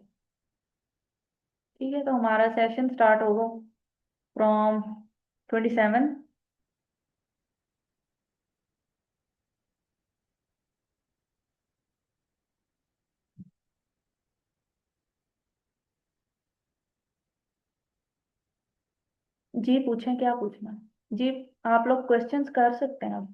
ठीक है, तो हमारा सेशन स्टार्ट होगा फ्रॉम 27। जी पूछें, क्या पूछना है जी। आप लोग क्वेश्चंस कर सकते हैं अब।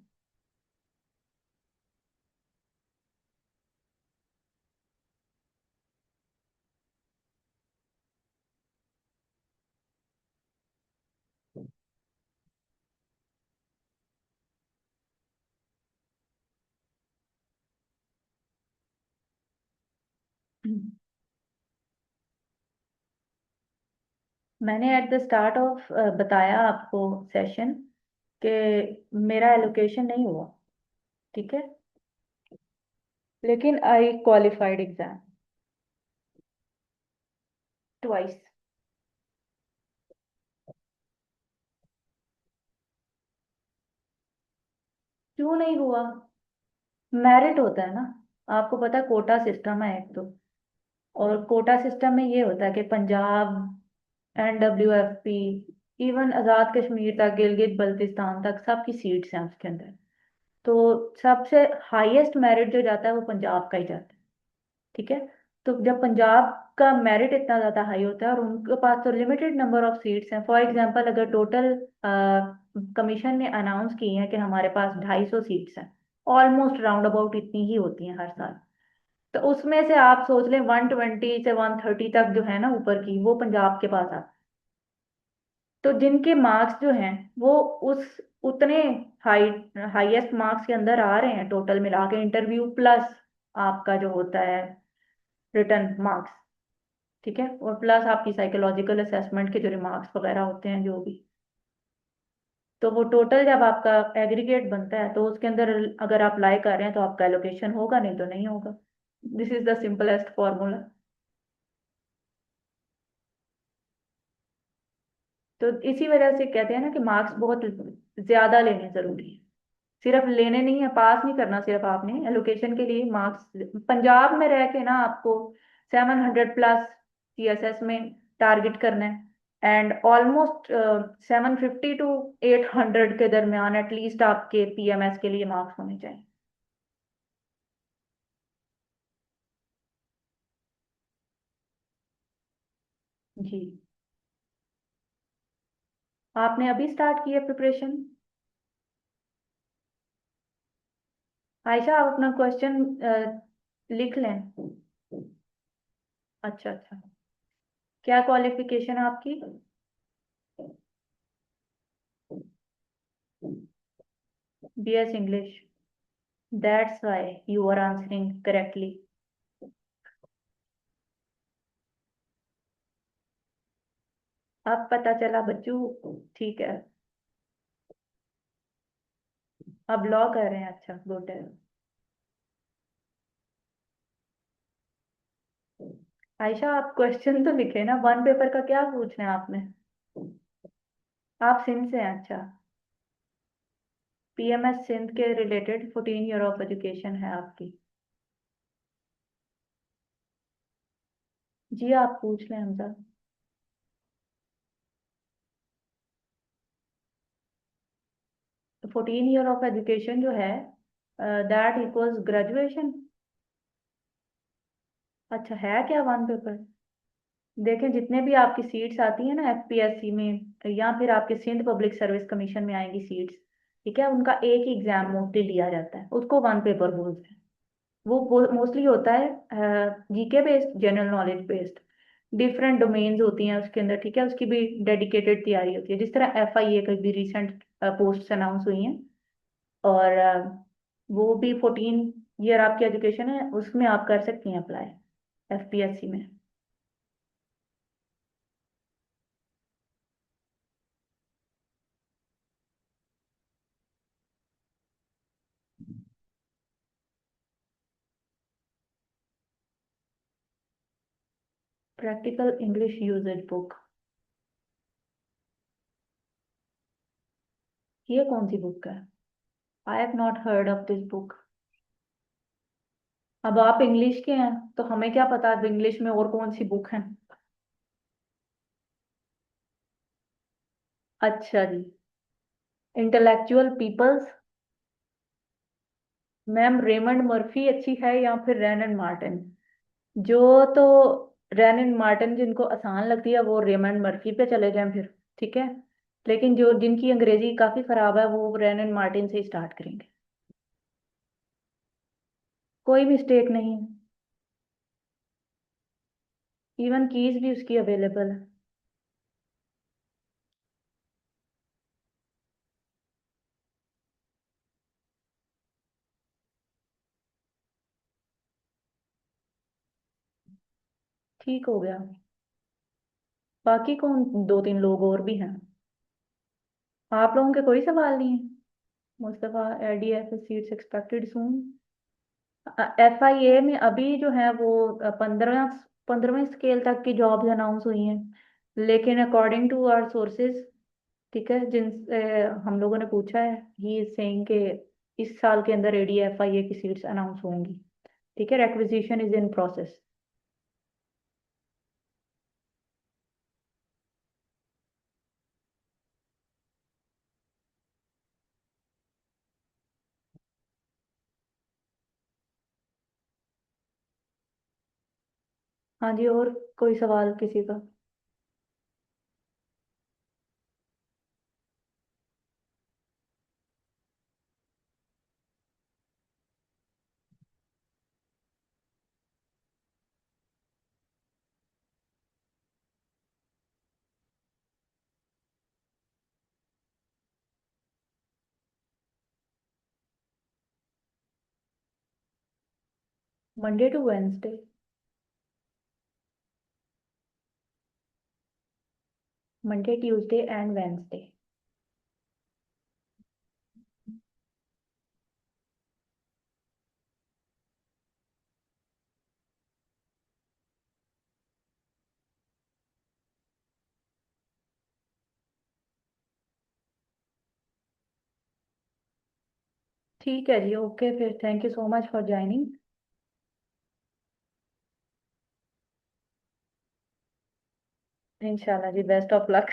मैंने एट द स्टार्ट ऑफ बताया आपको सेशन कि मेरा एलोकेशन नहीं हुआ। ठीक है, लेकिन आई क्वालिफाइड एग्जाम ट्वाइस। क्यों नहीं हुआ? मेरिट होता है ना। आपको पता है कोटा सिस्टम है एक तो। और कोटा सिस्टम में ये होता है कि पंजाब, NWFP, इवन आजाद कश्मीर तक, गिलगित बल्तिस्तान तक सबकी सीट्स हैं उसके अंदर। तो सबसे हाईएस्ट मेरिट जो जाता है वो पंजाब का ही जाता है। ठीक है, तो जब पंजाब का मेरिट इतना ज्यादा हाई होता है और उनके पास तो लिमिटेड नंबर ऑफ सीट्स हैं। फॉर एग्जांपल, अगर टोटल कमीशन ने अनाउंस की है कि हमारे पास 250 सीट्स हैं, ऑलमोस्ट राउंड अबाउट इतनी ही होती हैं हर साल। तो उसमें से आप सोच लें 120 से 130 तक जो है ना ऊपर की, वो पंजाब के पास आती। तो जिनके मार्क्स जो हैं वो उस उतने हाई हाईएस्ट मार्क्स के अंदर आ रहे हैं, टोटल मिला के इंटरव्यू प्लस आपका जो होता है रिटर्न मार्क्स। ठीक है, और प्लस आपकी साइकोलॉजिकल असेसमेंट के जो रिमार्क्स वगैरह होते हैं जो भी। तो वो टोटल जब आपका एग्रीगेट बनता है तो उसके अंदर अगर आप अप्लाई कर रहे हैं तो आपका एलोकेशन होगा, नहीं तो नहीं होगा। This is the simplest formula. तो इसी वजह से कहते हैं ना कि मार्क्स बहुत ज्यादा लेने जरूरी है। सिर्फ लेने नहीं है, पास नहीं करना सिर्फ आपने, एलोकेशन के लिए मार्क्स पंजाब में रह के ना आपको 700 प्लस CSS में टारगेट करना है। एंड ऑलमोस्ट 750 to 800 के दरमियान एटलीस्ट आपके PMS के लिए मार्क्स होने चाहिए। जी। आपने अभी स्टार्ट की है प्रिपरेशन? आयशा, आप अपना क्वेश्चन लिख लें। अच्छा अच्छा। क्या क्वालिफिकेशन है आपकी? BS English. That's why you are answering correctly. अब पता चला बच्चू। ठीक है, अब लॉ कर रहे हैं। अच्छा, गुड है। आयशा, आप क्वेश्चन तो लिखे ना, वन पेपर का क्या पूछना है आपने? आप सिंध से हैं? अच्छा। PMS सिंध के रिलेटेड 14 ईयर ऑफ एजुकेशन है आपकी। जी, आप पूछ लें हमसे। 14 ईयर ऑफ एजुकेशन जो है, दैट इक्वल्स ग्रेजुएशन। अच्छा, है क्या वन पेपर? देखें, जितने भी आपकी सीट्स आती है ना FPSC में, या फिर आपके सिंध पब्लिक सर्विस कमीशन में आएंगी सीट्स, ठीक है, उनका एक ही एग्जाम मोस्टली लिया जाता है, उसको वन पेपर बोलते हैं। वो मोस्टली होता है GK based, general knowledge based. Different domains होती हैं उसके अंदर। ठीक है, उसकी भी डेडिकेटेड तैयारी होती है, जिस तरह FIA की भी रिसेंट पोस्ट अनाउंस हुई हैं। और वो भी 14 ईयर आपकी एजुकेशन है, उसमें आप कर सकती हैं अप्लाई FPSC में। Practical English usage book. ये कौन सी बुक है? I have not heard of this book. अब आप इंग्लिश के हैं तो हमें क्या पता अब इंग्लिश में और कौन सी बुक है। अच्छा जी। Intellectual peoples. Ma'am Raymond Murphy अच्छी है या फिर रैनन मार्टिन? जो तो रैनन मार्टिन जिनको आसान लगती है वो रेमंड मर्फी पे चले जाएं फिर। ठीक है। लेकिन जो जिनकी अंग्रेजी काफी खराब है वो रैनन मार्टिन से ही स्टार्ट करेंगे। कोई मिस्टेक नहीं है। इवन कीज भी उसकी अवेलेबल है। ठीक हो गया। बाकी कौन, दो तीन लोग और भी हैं। आप लोगों के कोई सवाल नहीं है? मुस्तफा, एडीएफ सीट्स एक्सपेक्टेड सून। एफआईए में अभी जो है वो 15वें स्केल तक की जॉब्स अनाउंस हुई हैं, लेकिन अकॉर्डिंग टू आवर सोर्सेज, ठीक है, जिनसे हम लोगों ने पूछा है, ही इज सेइंग कि इस साल के अंदर एडीएफआईए की सीट्स अनाउंस होंगी। ठीक है, रिक्विजिशन इज इन प्रोसेस। हाँ जी, और कोई सवाल किसी का? Monday to Wednesday. Monday Tuesday and Wednesday. ठीक है जी, ओके फिर, thank you so much for joining. इंशाल्लाह जी, बेस्ट ऑफ लक।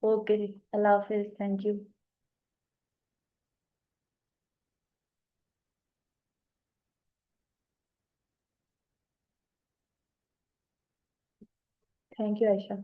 ओके जी, अल्लाह हाफिज, thank you. Thank you Ayesha.